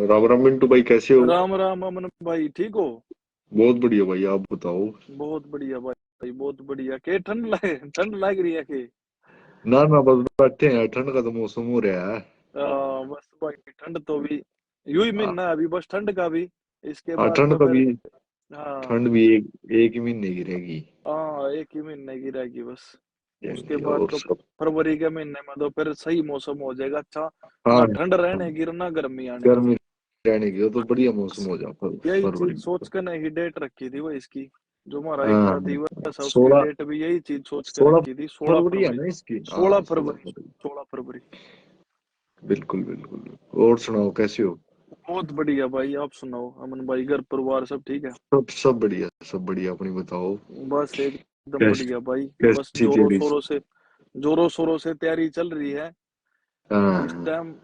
राम राम मिंटू भाई, कैसे हो? राम राम अमन भाई, ठीक हो? बहुत बढ़िया भाई, आप बताओ। बहुत बढ़िया भाई, बहुत बढ़िया। के ठंड लग रही है के? ना ना, बस बैठे हैं, ठंड का तो मौसम हो रहा है। बस भाई, ठंड तो भी यूं ही हाँ। महीना है अभी, बस ठंड का भी। इसके हाँ, बाद ठंड तो का फिर भी। हाँ। ठंड भी एक ही महीने की रहेगी। हाँ, एक ही महीने की रहेगी बस। उसके रहेगी बाद और तो सब। फरवरी के महीने में तो फिर सही मौसम हो जाएगा, अच्छा। ना हाँ। ठंड रहने की ना गर्मी आने की। गर्मी रहने की हो तो बढ़िया मौसम हो जाता यही फरवरी चीज में सोच तो। कर नहीं डेट रखी थी वो इसकी। जो हमारा हाँ। एकता दिवस है उसकी 16 डेट भी यही चीज सोच कर 16 रखी थी, सोलह फरवरी है फरवरी ना इसकी? सोलह हाँ, 16 फरवरी फरवरी। 16 फरवरी। बिल्कुल बिल्कुल। और सुनाओ, कैसे हो? बहुत बढ़िया भाई, आप सुनाओ अमन भाई, घर परिवार सब ठीक है? सब बढ़िया, सब बढ़िया, अपनी बताओ। बस एकदम कैसी बढ़िया भाई। बस कैसी तेरी? जोरों शोरों से तैयारी चल रही है इस हाँ। टाइम।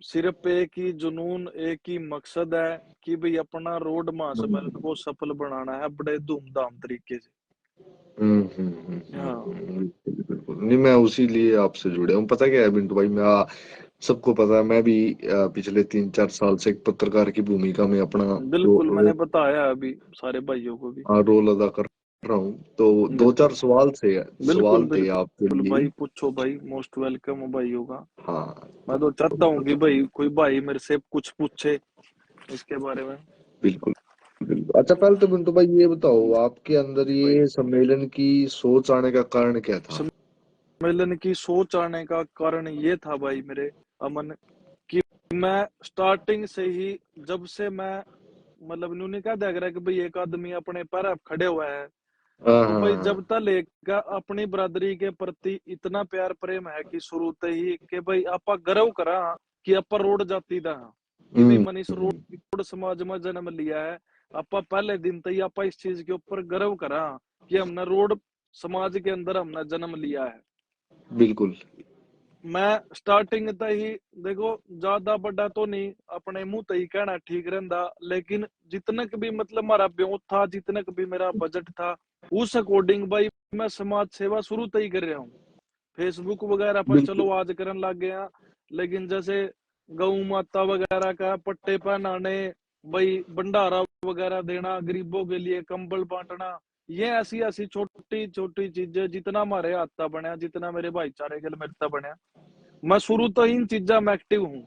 सिर्फ एक ही जुनून, एक ही मकसद है कि भाई अपना रोड महासम्मेलन को सफल बनाना है बड़े धूमधाम तरीके से। हाँ। बिल्कुल बिल्कुल। नहीं, मैं उसी लिए आपसे जुड़े हूँ। पता क्या है बिंटू भाई, मैं सबको पता है, मैं भी पिछले 3-4 साल से एक पत्रकार की भूमिका में अपना बिल्कुल, मैंने बताया अभी सारे भाइयों को भी। रोल अदा कर रहा हूँ। तो दो बिल्कुल चार बिल्कुल सवाल थे आपके बिल्कुल लिए। भाई, पूछो भाई, मोस्ट वेलकम हो भाई होगा। हाँ। मैं तो चाहता हूँ कि भाई कोई भाई मेरे से कुछ पूछे इसके बारे में। बिल्कुल बिल्कुल। अच्छा, पहले तो बिंटू भाई ये बताओ, आपके अंदर जी भाई। ये सम्मेलन की सोच आने का कारण क्या था? सम्मेलन की सोच आने का कारण ये था भाई मेरे अमन, कि मैं स्टार्टिंग से ही, जब से मैं मतलब इन्होंने क्या देख रहा है कि भाई एक आदमी अपने पैर पे खड़े हुआ है, हाँ तो भाई हाँ जब तक लेगा अपनी बरादरी के प्रति इतना प्यार प्रेम है कि शुरू से ही कि भाई आपा गर्व करा कि आपा रोड जाति दा हाँ, कि भाई मनीष हम्म। रोड समाज में जन्म लिया है। आपा पहले दिन तक ही आपा इस चीज के ऊपर गर्व करा कि हमने रोड समाज के अंदर हमने जन्म लिया है। बिल्कुल। मैं स्टार्टिंग तक ही, देखो, ज्यादा बड़ा तो नहीं, अपने मुंह तक ही कहना ठीक रहता, लेकिन जितना भी मतलब हमारा ब्यों था, जितना भी मेरा बजट था, उस अकॉर्डिंग भाई मैं समाज सेवा शुरू तक ही कर रहा हूँ। फेसबुक वगैरह पर बिल्कुल। चलो आज करने लग गया, लेकिन जैसे गौ माता वगैरह का पट्टे पहनाने, भाई भंडारा वगैरह देना, गरीबों के लिए कंबल बांटना, ये ऐसी ऐसी छोटी छोटी चीजें जितना हमारे हाथ तक बनया, जितना मेरे भाईचारे के लिए मेरे तक बनया, मैं शुरू तो इन चीजा में एक्टिव हूँ।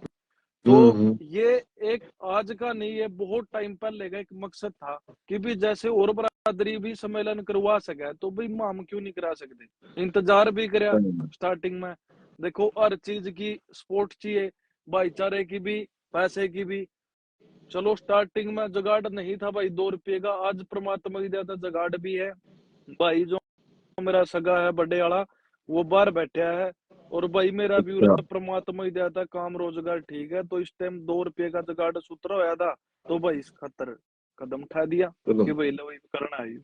तो हम्म। ये एक आज का नहीं, ये बहुत टाइम पहले का एक मकसद था कि भी जैसे और बरादरी भी सम्मेलन करवा सके, तो भाई हम क्यों नहीं करा सकते। इंतजार भी कराया स्टार्टिंग में। देखो, हर चीज की सपोर्ट चाहिए, भाईचारे की भी, पैसे की भी। चलो स्टार्टिंग में जुगाड़ नहीं था भाई 2 रुपये का, आज परमात्मा की दया से जुगाड़ भी है। भाई जो मेरा सगा है बड़े वाला, वो बाहर बैठा है, और भाई मेरा भी अच्छा। उरे परमात्मा ही दिया था काम रोजगार ठीक है, तो इस टाइम 2 रुपये का जुगाड़ सूत्र होया था। तो भाई इस खातर कदम उठा दिया चलो। कि भाई लो ये करना है।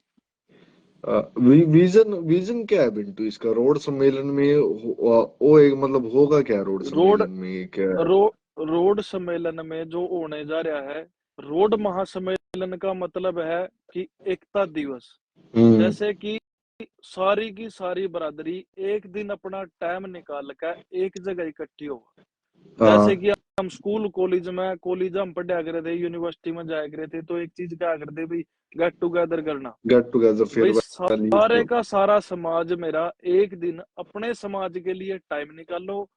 विजन विजन क्या है बिंटू इसका, रोड सम्मेलन में वो एक मतलब होगा क्या रोड रोड सम्मेलन में क्या? रो रोड सम्मेलन में जो होने जा रहा है, रोड महासम्मेलन का मतलब है कि एकता दिवस। हम्म। जैसे कि सारी की सारी बरादरी एक दिन अपना टाइम निकाल कर एक जगह इकट्ठी हो। जैसे हाँ। कि हम स्कूल कॉलेज हम पढ़ा करे थे, यूनिवर्सिटी में जाया करे थे, तो एक चीज क्या करते भाई, गेट टुगेदर करना। गेट टुगेदर भाई फेयरवेल सारे का सारा समाज मेरा एक दिन अपने समाज के लिए टाइम निकालो,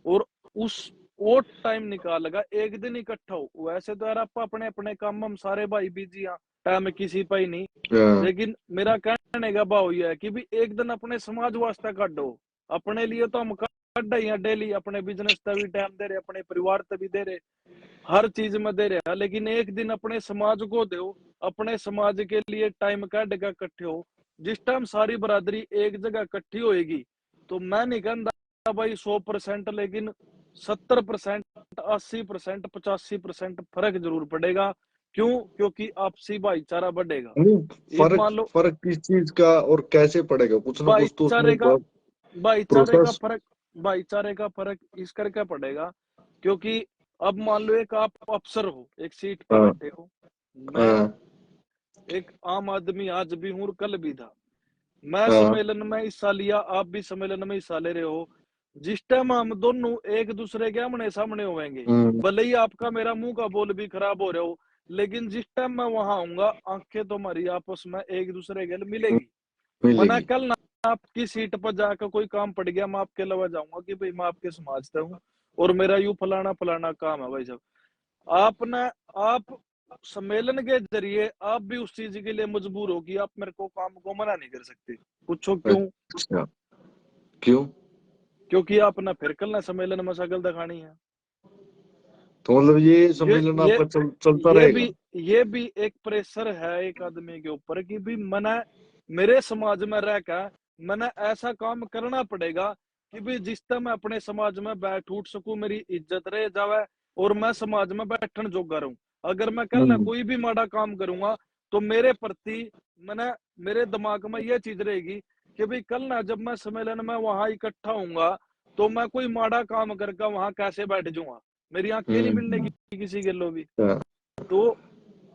और उस वो टाइम निकालेगा, एक दिन इकट्ठा हो। वैसे तो यार आप अपने अपने काम, हम सारे भाई बिजी हैं, टाइम किसी पर ही नहीं। हाँ। लेकिन मेरा कहने का भाव यह है कि भी एक दिन अपने समाज वास्ते काटो। अपने लिए तो हम काट ही हैं डेली, अपने बिजनेस तक भी टाइम दे रहे, अपने परिवार तक भी दे रहे, हर चीज में दे रहे हैं, लेकिन एक दिन अपने समाज को दो। अपने समाज के लिए टाइम काट कर इकट्ठे हो। जिस टाइम सारी बरादरी एक जगह इकट्ठी होएगी, तो मैं नहीं कहता भाई 100%, लेकिन 70%, 80%, 85% फर्क जरूर पड़ेगा। क्यों? क्योंकि आपसी भाईचारा बढ़ेगा। नहीं, ये फर्क मान लो, फर्क किस चीज का और कैसे पड़ेगा? कुछ ना कुछ तो उसमें भाईचारे का भाईचारे का प्रोसेस। फर्क भाईचारे का फर्क इस करके पड़ेगा, क्योंकि अब मान लो एक आप अफसर हो, एक सीट पे हाँ बैठे हो, मैं हाँ एक आम आदमी आज भी हूं और कल भी था। मैं हाँ। सम्मेलन में हिस्सा लिया, आप भी सम्मेलन में हिस्सा ले रहे हो। जिस टाइम हम दोनों एक दूसरे के आमने सामने होंगे, भले ही आपका मेरा मुंह का बोल भी खराब हो रहा हो, लेकिन जिस टाइम मैं वहां आऊंगा, आंखें तो हमारी आपस में एक दूसरे के मिलेगी। मना मिलेगी। कल ना आपकी सीट पर जाकर कोई काम पड़ गया, मैं आपके अलावा जाऊंगा कि भाई मैं आपके समाज से हूँ और मेरा यूं फलाना फलाना काम है भाई साहब। आप सम्मेलन के जरिए आप भी उस चीज के लिए मजबूर हो कि आप मेरे को काम को मना नहीं कर सकते। पूछो क्यों? अच्छा, क्यों? क्योंकि आपने फिर कल ना सम्मेलन में शकल दिखानी है। तो मतलब ये ये सम्मेलन ये आपका चलता ये रहेगा? भी ये भी एक प्रेशर है एक आदमी के ऊपर कि भी मैंने मेरे समाज में रहकर मैंने ऐसा काम करना पड़ेगा कि भी जिस तरह मैं अपने समाज में बैठ उठ सकूं, मेरी इज्जत रह जावे और मैं समाज में बैठन जोगा रहूं। अगर मैं कल ना हम्म। कोई भी माड़ा काम करूंगा तो मेरे प्रति मैंने मेरे दिमाग में यह चीज रहेगी कि भाई कल ना जब मैं सम्मेलन में वहां इकट्ठा होऊंगा तो मैं कोई माड़ा काम करके वहां कैसे बैठ जाऊंगा, मेरी आंखें नहीं मिलने हम्म। की किसी के लो भी। हाँ। तो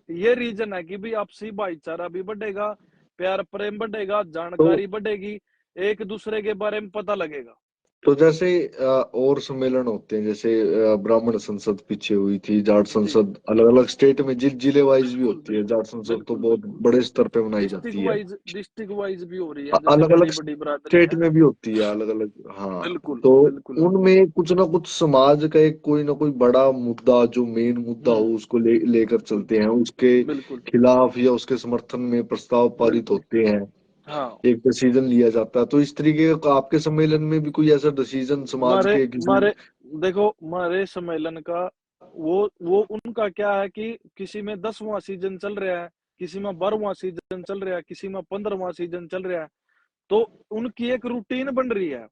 ये रीजन है कि भाई आपसी भाईचारा भी बढ़ेगा, प्यार प्रेम बढ़ेगा, तो जानकारी बढ़ेगी, एक दूसरे के बारे में पता लगेगा। तो जैसे और सम्मेलन होते हैं, जैसे ब्राह्मण संसद पीछे हुई थी, जाट जी संसद अलग अलग स्टेट में जिले वाइज भी बिल्कुल होती है। बिल्कुल जाट संसद तो बिल्कुल बहुत बिल्कुल। बड़े स्तर पे मनाई जाती है। डिस्ट्रिक्ट वाइज भी हो रही है, जैसे अलग अलग बड़ी बड़ी बरादरी स्टेट है। में भी होती है, अलग अलग। हाँ। बिल्कुल तो बिल्कुल बिल्कुल। उनमें कुछ ना कुछ समाज का एक कोई ना कोई बड़ा मुद्दा, जो मेन मुद्दा हो, उसको लेकर बिल्कुल चलते हैं, उसके बिल्कुल खिलाफ या उसके समर्थन में प्रस्ताव पारित बिल्कुल। होते हैं, हाँ, एक डिसीजन लिया जाता है। तो इस तरीके का आपके सम्मेलन में भी कोई ऐसा डिसीजन समाज मारे के किसी? मारे देखो मारे सम्मेलन का वो उनका क्या है कि किसी में 10वां सीजन चल रहा है, किसी में 12वां सीजन चल रहा है, किसी में 15वां सीजन चल रहा है। तो उनकी एक रूटीन बन रही है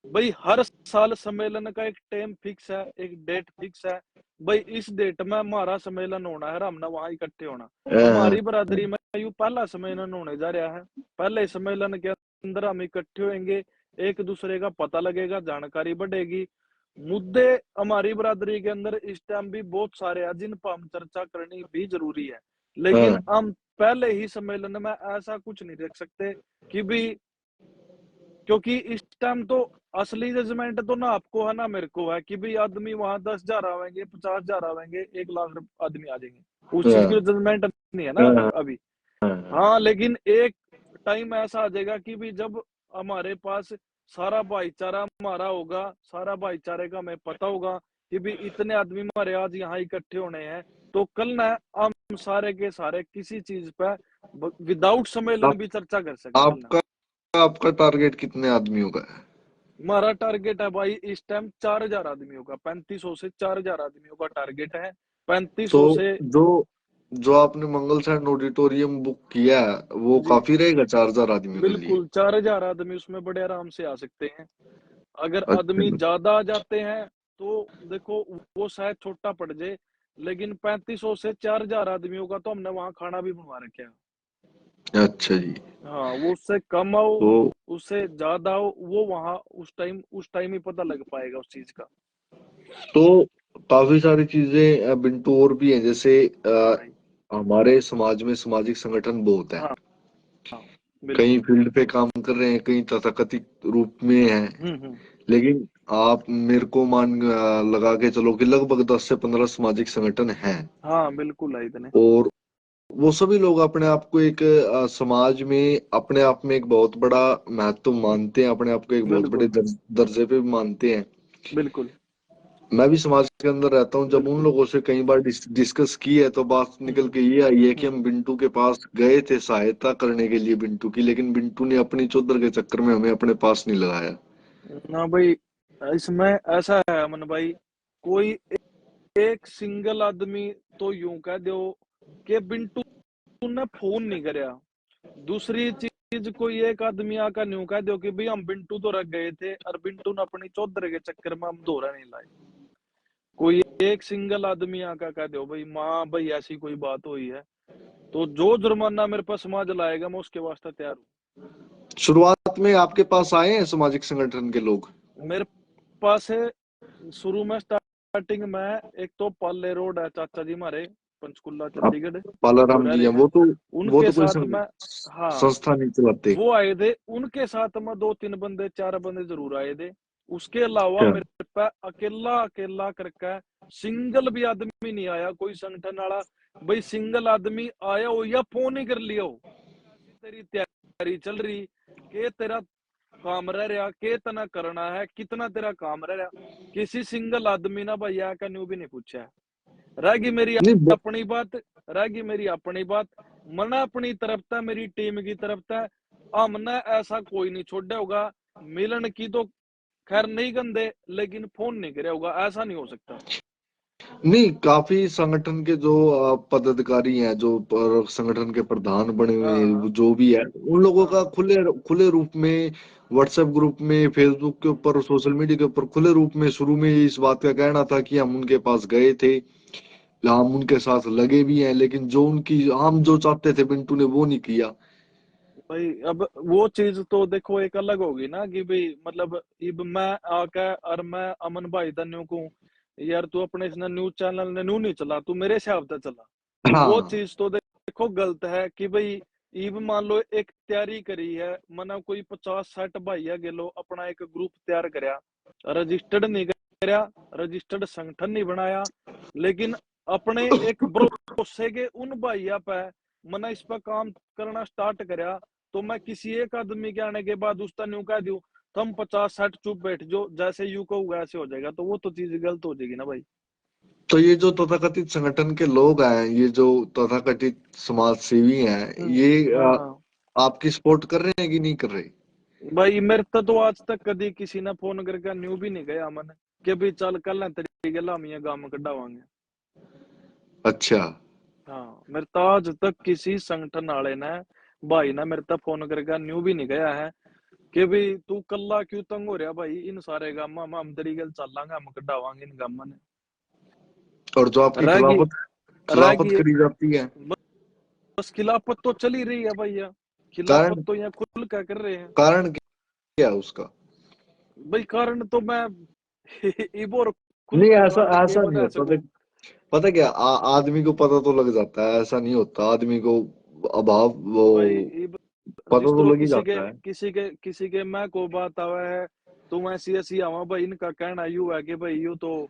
भाई, हर साल सम्मेलन का एक टाइम फिक्स है, एक डेट फिक्स है। भाई इस डेट में हमारा सम्मेलन होना है, हमने वहां इकट्ठे होना। हाँ। हमारी बरादरी में यू पहला सम्मेलन होने जा रहा है। पहले सम्मेलन के अंदर हम इकट्ठे होंगे, एक दूसरे का पता लगेगा, जानकारी बढ़ेगी। मुद्दे हमारी बरादरी के अंदर इस टाइम भी बहुत सारे हैं जिन पर हम चर्चा करनी भी जरूरी है, लेकिन हाँ। हम पहले ही सम्मेलन में ऐसा कुछ नहीं रख सकते कि भी, क्योंकि इस टाइम तो असली जजमेंट तो ना आपको है ना मेरे को है कि भाई आदमी वहां 10,000 आवेंगे, 50,000 आवेंगे, 1 लाख आदमी आ जाएंगे, उस चीज की हाँ। जजमेंट नहीं है ना हाँ। अभी। हाँ। हाँ, लेकिन एक टाइम ऐसा आ जाएगा कि भी जब हमारे पास सारा भाईचारा हमारा होगा, सारा भाईचारे का हमें पता होगा कि भी इतने आदमी हमारे आज यहाँ इकट्ठे होने हैं, तो कल ना हम सारे के सारे किसी चीज पे विदाउट सम्मेलन आप, भी चर्चा कर सके कल ना। आपका आपका टारगेट कितने आदमियों का है? हमारा टारगेट है भाई इस टाइम 4,000 आदमियों का, 3500 से 4,000 आदमियों का टारगेट है। तो 3500 से जो जो आपने मंगल सैंड ऑडिटोरियम बुक किया है, वो जी काफी रहेगा 4,000 आदमियों के लिए? बिल्कुल 4,000 आदमी उसमें बड़े आराम से आ सकते हैं। अगर आदमी अच्छा। ज्यादा आ जाते हैं तो देखो वो शायद छोटा पड़ जाए, लेकिन 3500 से 4,000 आदमियों का तो हमने वहां खाना भी बनवा रखा है। अच्छा जी। हाँ, वो उससे कम आओ तो उससे ज्यादा हो, वो वहां उस टाइम ही पता लग पाएगा उस चीज का। तो काफी सारी चीजें बिंटू और भी हैं, जैसे हाँ भाई। हमारे समाज में सामाजिक संगठन बहुत है। हाँ हाँ कई बिल्कुल। फील्ड पे काम कर रहे हैं, कई तथाकथित रूप में हैं। हम्म। लेकिन आप मेरे को लगा के चलो कि लगभग 10 से 15 सामाजिक संगठन हैं। हाँ बिल्कुल है इतने। और वो सभी लोग अपने आप को एक समाज में अपने आप में एक बहुत बड़ा महत्व मानते हैं, अपने आप को एक बहुत बड़े बिल्कुल दर्जे पे भी मानते हैं। बिल्कुल मैं भी समाज के अंदर रहता हूँ, जब उन बिल्कुल। लोगों से कई बार डिस्कस की है, तो बात निकल के ये आई है कि हम बिंटू के पास गए थे सहायता करने के लिए बिंटू की, लेकिन बिंटू ने अपनी चौधर के चक्कर में हमें अपने पास नहीं लगाया। ना भाई, इसमें ऐसा है अमन भाई, कोई एक सिंगल आदमी तो यूं कह दो कि बिंटू ने फोन नहीं करया। दूसरी चीज, कोई एक आदमी आकर यूं कह दो कि भाई हम बिंटू तो रख गए थे और बिंटू ने अपनी चौधर के चक्कर में हम दोहरा नहीं लाए। कोई एक सिंगल आदमी आकर कह दो भाई माँ भाई ऐसी कोई बात हुई है, तो जो जुर्माना मेरे पास समाज लाएगा मैं उसके वास्ते तैयार हूँ। शुरुआत में आपके पास आए हैं सामाजिक संगठन के लोग? मेरे पास है शुरू में स्टार्टिंग में, एक तो पाले रोड है चाचा जी हमारे, पंचकुला आप चंडीगढ़, जो पालाराम रह जी रहे हैं, हैं, वो उनके तो कोई साथ में। हाँ, संस्था नहीं चलाते? वो आए थे, उनके साथ में 2-3 बंदे 4 बंदे जरूर आए थे। उसके अलावा क्या? मेरे पे अकेला अकेला करके सिंगल भी आदमी नहीं आया कोई संगठन वाला। भाई सिंगल आदमी आया हो या फोन ही कर लिया हो, ऐसी तेरी तैयारी चल रही के तेरा काम रह रहा के तना करना है, कितना तेरा काम रह रहा, किसी सिंगल आदमी ना भाई का न्यू भी नहीं पूछा है। रहेगी मेरी नहीं अपनी बात, रहेगी मेरी अपनी बात, मना अपनी तरफ था, मेरी टीम की तरफ था, हमने ऐसा कोई नहीं छोड़ा होगा। मिलन की तो खैर नहीं गंदे, लेकिन फोन नहीं करे होगा, ऐसा नहीं हो सकता। नहीं, काफी संगठन के जो पदाधिकारी हैं, जो संगठन के प्रधान बने हुए हैं, हाँ जो भी है, उन लोगों का हाँ खुले खुले रूप में व्हाट्सएप ग्रुप में, फेसबुक के ऊपर, सोशल मीडिया के ऊपर खुले रूप में शुरू में इस बात का कहना था कि हम उनके पास गए थे, हम उनके साथ लगे भी हैं, लेकिन जो उनकी हम जो चाहते थे बिंटू ने वो नहीं किया। भाई, अब वो चीज तो देखो एक अलग होगी ना कि भाई मतलब इब मैं आके और मैं अमन भाई न्यू को यार तू अपने इस न्यूज चैनल ने न्यू नहीं चला, तू मेरे हिसाब से चला, तो वो हाँ। चीज तो देखो गलत है कि भाई इब मान लो एक तैयारी करी है, मना कोई 50-60 भाई है गेलो अपना एक ग्रुप तैयार करया, रजिस्टर्ड नहीं करया, रजिस्टर्ड संगठन नहीं बनाया, लेकिन अपने एक भरोसे के उन भाइया पे मना इस पर काम करना स्टार्ट करया, तो मैं किसी एक आदमी के आने के बाद उसका न्यू कह दूं तुम 50-60 चुप बैठ जाओ, जैसे यू कहोगे ऐसे हो जाएगा, तो वो तो चीज गलत हो जाएगी ना भाई। तो ये जो तथाकथित संगठन के लोग हैं, ये जो तथाकथित समाज सेवी हैं, ये हाँ आपकी सपोर्ट कर रहे हैं कि नहीं कर रहे? भाई, मेरे तो आज तक कभी किसी ने फोन करके न्यू भी नहीं गया मन कि भाई चल कल ना तेरी गला हम ये गांव में कढ़ावांगे। अच्छा। हाँ, मेरे तो आज तक किसी संगठन वाले ने भाई ना मेरे तक फोन करके न्यू भी नहीं गया है कि भाई तू कल्ला क्यों तंग हो रहा भाई, इन सारे गामा में हम तेरी गल चलांगे, हम कढ़ावांगे इन गामा ने। और जो आपकी रहेगी खिलाफत खिलाफत रहेगी करी जाती है, बस खिलाफत तो चल ही रही है भैया, खिलाफत कारण तो यहाँ खुल क्या कर रहे हैं। कारण क्या है उसका? भाई कारण तो मैं इबो खुल नहीं, कर ऐसा कारण के ऐसा नहीं बता होता। सकूं। पता क्या, आदमी को पता तो लग जाता है, ऐसा नहीं होता, आदमी को अभाव वो भाई इब पता तो जिसको लग ही जाता है। किसी के मैं को बात आवा है, तुम ऐसी ऐसी आवा भाई, इनका कहना यू है कि भाई यू तो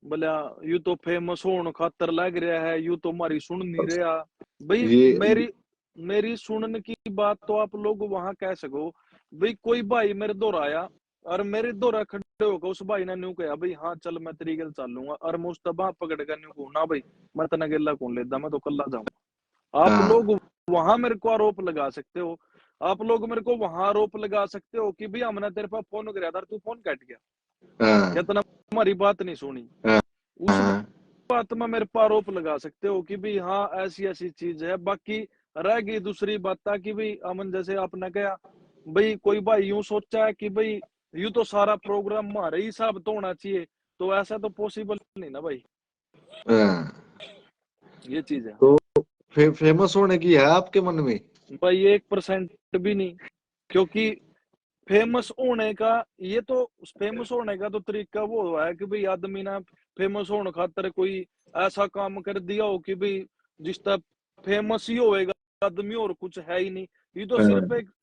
बोला यू तो फेमस होने खातर लग रहा है, यू तो हमारी सुन नहीं रहा। भाई ये मेरी मेरी सुनने की बात तो आप लोग वहां कह सको, भाई कोई भाई मेरे दौर आया और मेरे दौरा खड़े होकर उस भाई ने न्यू कहा भाई हाँ चल मैं तेरी गल चल लूंगा, और मैं उसका बाप पकड़ कर न्यू कहूँ ना भाई मैं तना गेला कौन लेदा, मैं तो कल्ला जाऊंगा। आप हाँ। लोग वहां मेरे को आरोप लगा सकते हो, आप लोग मेरे को वहां आरोप लगा सकते हो कि भाई हमने तेरे पास फोन कराया था तू फोन काट गया, या हाँ। तना हमारी बात नहीं सुनी। हाँ। उस हाँ। बात में मेरे पर आरोप लगा सकते हो कि भाई हाँ ऐसी ऐसी चीज है। बाकी रह गई दूसरी बात था कि भाई अमन जैसे आपने कहा, भाई कोई भाई यूं सोचा है कि भाई यूं तो सारा प्रोग्राम हमारे ही हिसाब तो होना चाहिए, तो ऐसा तो पॉसिबल नहीं ना भाई, हाँ। ये चीज है। तो फेमस होने की है आपके मन में? भाई 1% भी नहीं, क्योंकि फेमस होने का ये तो फेमस होने का तो तरीका वो हुआ है कि भाई आदमी ना फेमस होने खातर कोई ऐसा काम कर दिया हो कि भाई जिस तक फेमस ही होएगा आदमी, और कुछ है ही नहीं। ये तो हाँ।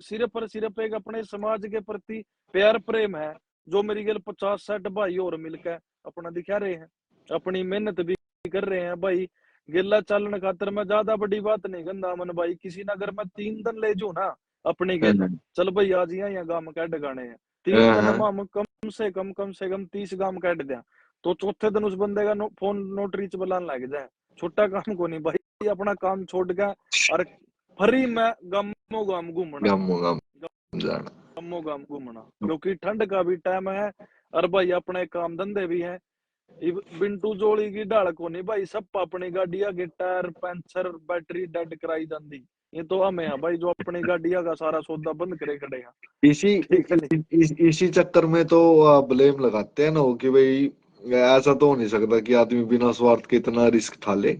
सिर्फ एक अपने समाज के प्रति प्यार प्रेम है, जो मेरी गल 50-60 भाई और मिलकर अपना दिखा रहे हैं, अपनी मेहनत भी कर रहे हैं भाई। गिल्ला चालन खातर मैं ज्यादा बड़ी बात नहीं कहना मन भाई, किसी ना अगर मैं 3 दिन ले जू ना अपनी गेल, हाँ। चल भाई आज यहाँ गांव काट गाने हैं, हाँ। 3 दिन में हाँ। हम कम से कम 30 गांव काट दिया, तो चौथे दिन उस बंदे का फोन नोट रीच बुलाने लग जाए, छोटा काम को नहीं भाई, अपना काम छोड़ के और फ्री में गमो गाम घूमना, गम गम जाना। गमो गाम घूमना, क्योंकि ठंड का भी टाइम है और भाई अपने काम धंधे भी हैं। बिंटू जोड़ी की ढाल को नहीं भाई, सब अपनी गाड़िया के टायर पंचर बैटरी डेड कराई जाती, ये तो हमें है भाई जो अपनी गाड़िया का सारा सौदा बंद करे खड़े हैं। इसी ठीक है नहीं, इसी चक्कर में तो ब्लेम लगाते हैं ना वो, कि भाई ऐसा तो हो नहीं सकता कि आदमी बिना स्वार्थ के इतना रिस्क ठा ले।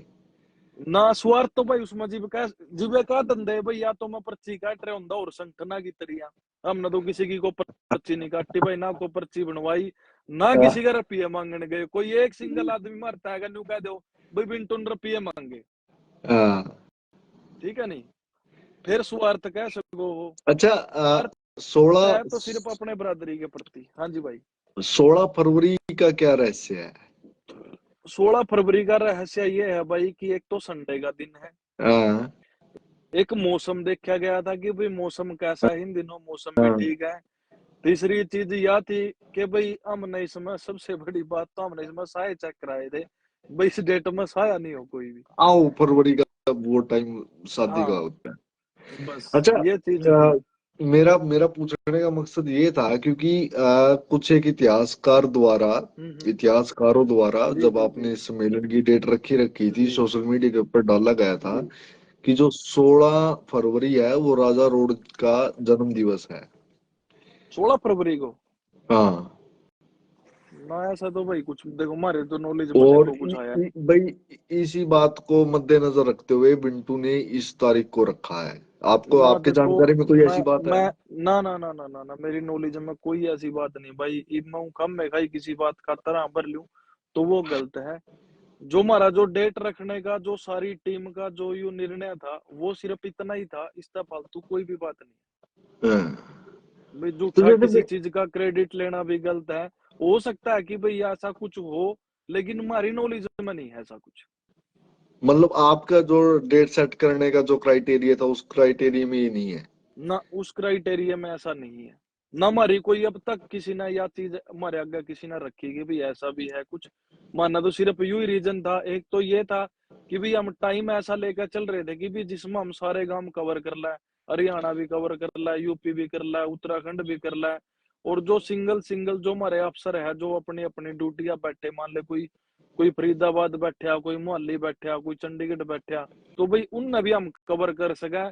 ना स्वार्थ तो भाई उसमें जीविका धंधे है भाई, या तो मैं पर्ची काट रहे हूँ और संगठना की तरिया, हमने तो किसी की को पर्ची नहीं काटी भाई, ना को पर्ची बनवाई, ना हाँ। किसी का रुपये मांगने गए, कोई एक सिंगल आदमी मरता है न्यू कह दो भाई बिंटू ने रुपये मांगे, हाँ। ठीक है नहीं, फिर स्वार्थ कह सको वो। अच्छा, 16 मैं तो सिर्फ अपने बरादरी के प्रति। हाँ जी भाई। 16 फरवरी का क्या रहस्य है? 16 फरवरी का रहस्य ये है भाई कि एक तो संडे का दिन है, हाँ, एक मौसम देखा गया था कि भाई मौसम कैसा है, इन दिनों मौसम भी हाँ। ठीक है। तीसरी चीज यह थी कि भाई हमने इसमें सबसे बड़ी बात तो हमने इसमें साए चेक कराए थे, भाई इस डेट में साया नहीं हो कोई भी। आओ फरवरी का वो टाइम शादी का हाँ होता है। बस अच्छा, ये चीज थी। मेरा मेरा पूछने का मकसद ये था क्योंकि कुछ एक हम्म। इतिहासकारों द्वारा जी जब जी जी। आपने इस सम्मेलन की डेट रखी रखी थी, जी सोशल मीडिया के ऊपर डाला गया था जी। कि जो 16 फरवरी है वो राजा रोड का जन्म दिवस है। 16 फरवरी को हाँ। ना, ऐसा तो भाई कुछ देखो हमारे तो नॉलेज में और देखो कुछ आया नहीं। भाई इसी बात को मद्देनजर रखते हुए बिंटू ने इस तारीख को रखा है। आपको ना आपके देखो, जानकारी में कोई मैं ऐसी बात है? मैं ना ना ना ना ना ना, मेरी नॉलेज में कोई ऐसी बात नहीं भाई। मैं कम में खाई किसी बात का तरह भर लूं तो वो गलत है। जो हमारा जो डेट रखने का जो सारी टीम का जो यू निर्णय था वो सिर्फ इतना ही था, इसका फालतू कोई भी बात नहीं। हाँ। भाई तो झूठा जैसे किसी चीज का क्रेडिट लेना भी गलत है। हो सकता है कि भाई ऐसा कुछ हो, लेकिन हमारी नॉलेज में नहीं है ऐसा कुछ। मतलब आपका जो डेट सेट करने का जो क्राइटेरिया था उस क्राइटेरिया में ये नहीं है? ना उस क्राइटेरिया में ऐसा नहीं है, ना हमारी कोई अब तक किसी ने या चीज हमारे आगे किसी ने रखी कि भी ऐसा भी है कुछ। मानना तो सिर्फ यू ही रीजन था, एक तो ये था कि भी हम टाइम ऐसा लेकर चल रहे थे कि भी जिसमें हम सारे गांव कवर कर लाए, हरियाणा भी कवर कर लाए, यूपी भी कर लाए, उत्तराखंड भी कर लाए। और जो सिंगल सिंगल जो हमारे अफसर है जो अपनी अपनी ड्यूटियां बैठे, मान ले कोई कोई फरीदाबाद बैठा, कोई मोहाली बैठा, कोई चंडीगढ़ बैठा, तो भाई उनने भी हम कवर कर सके।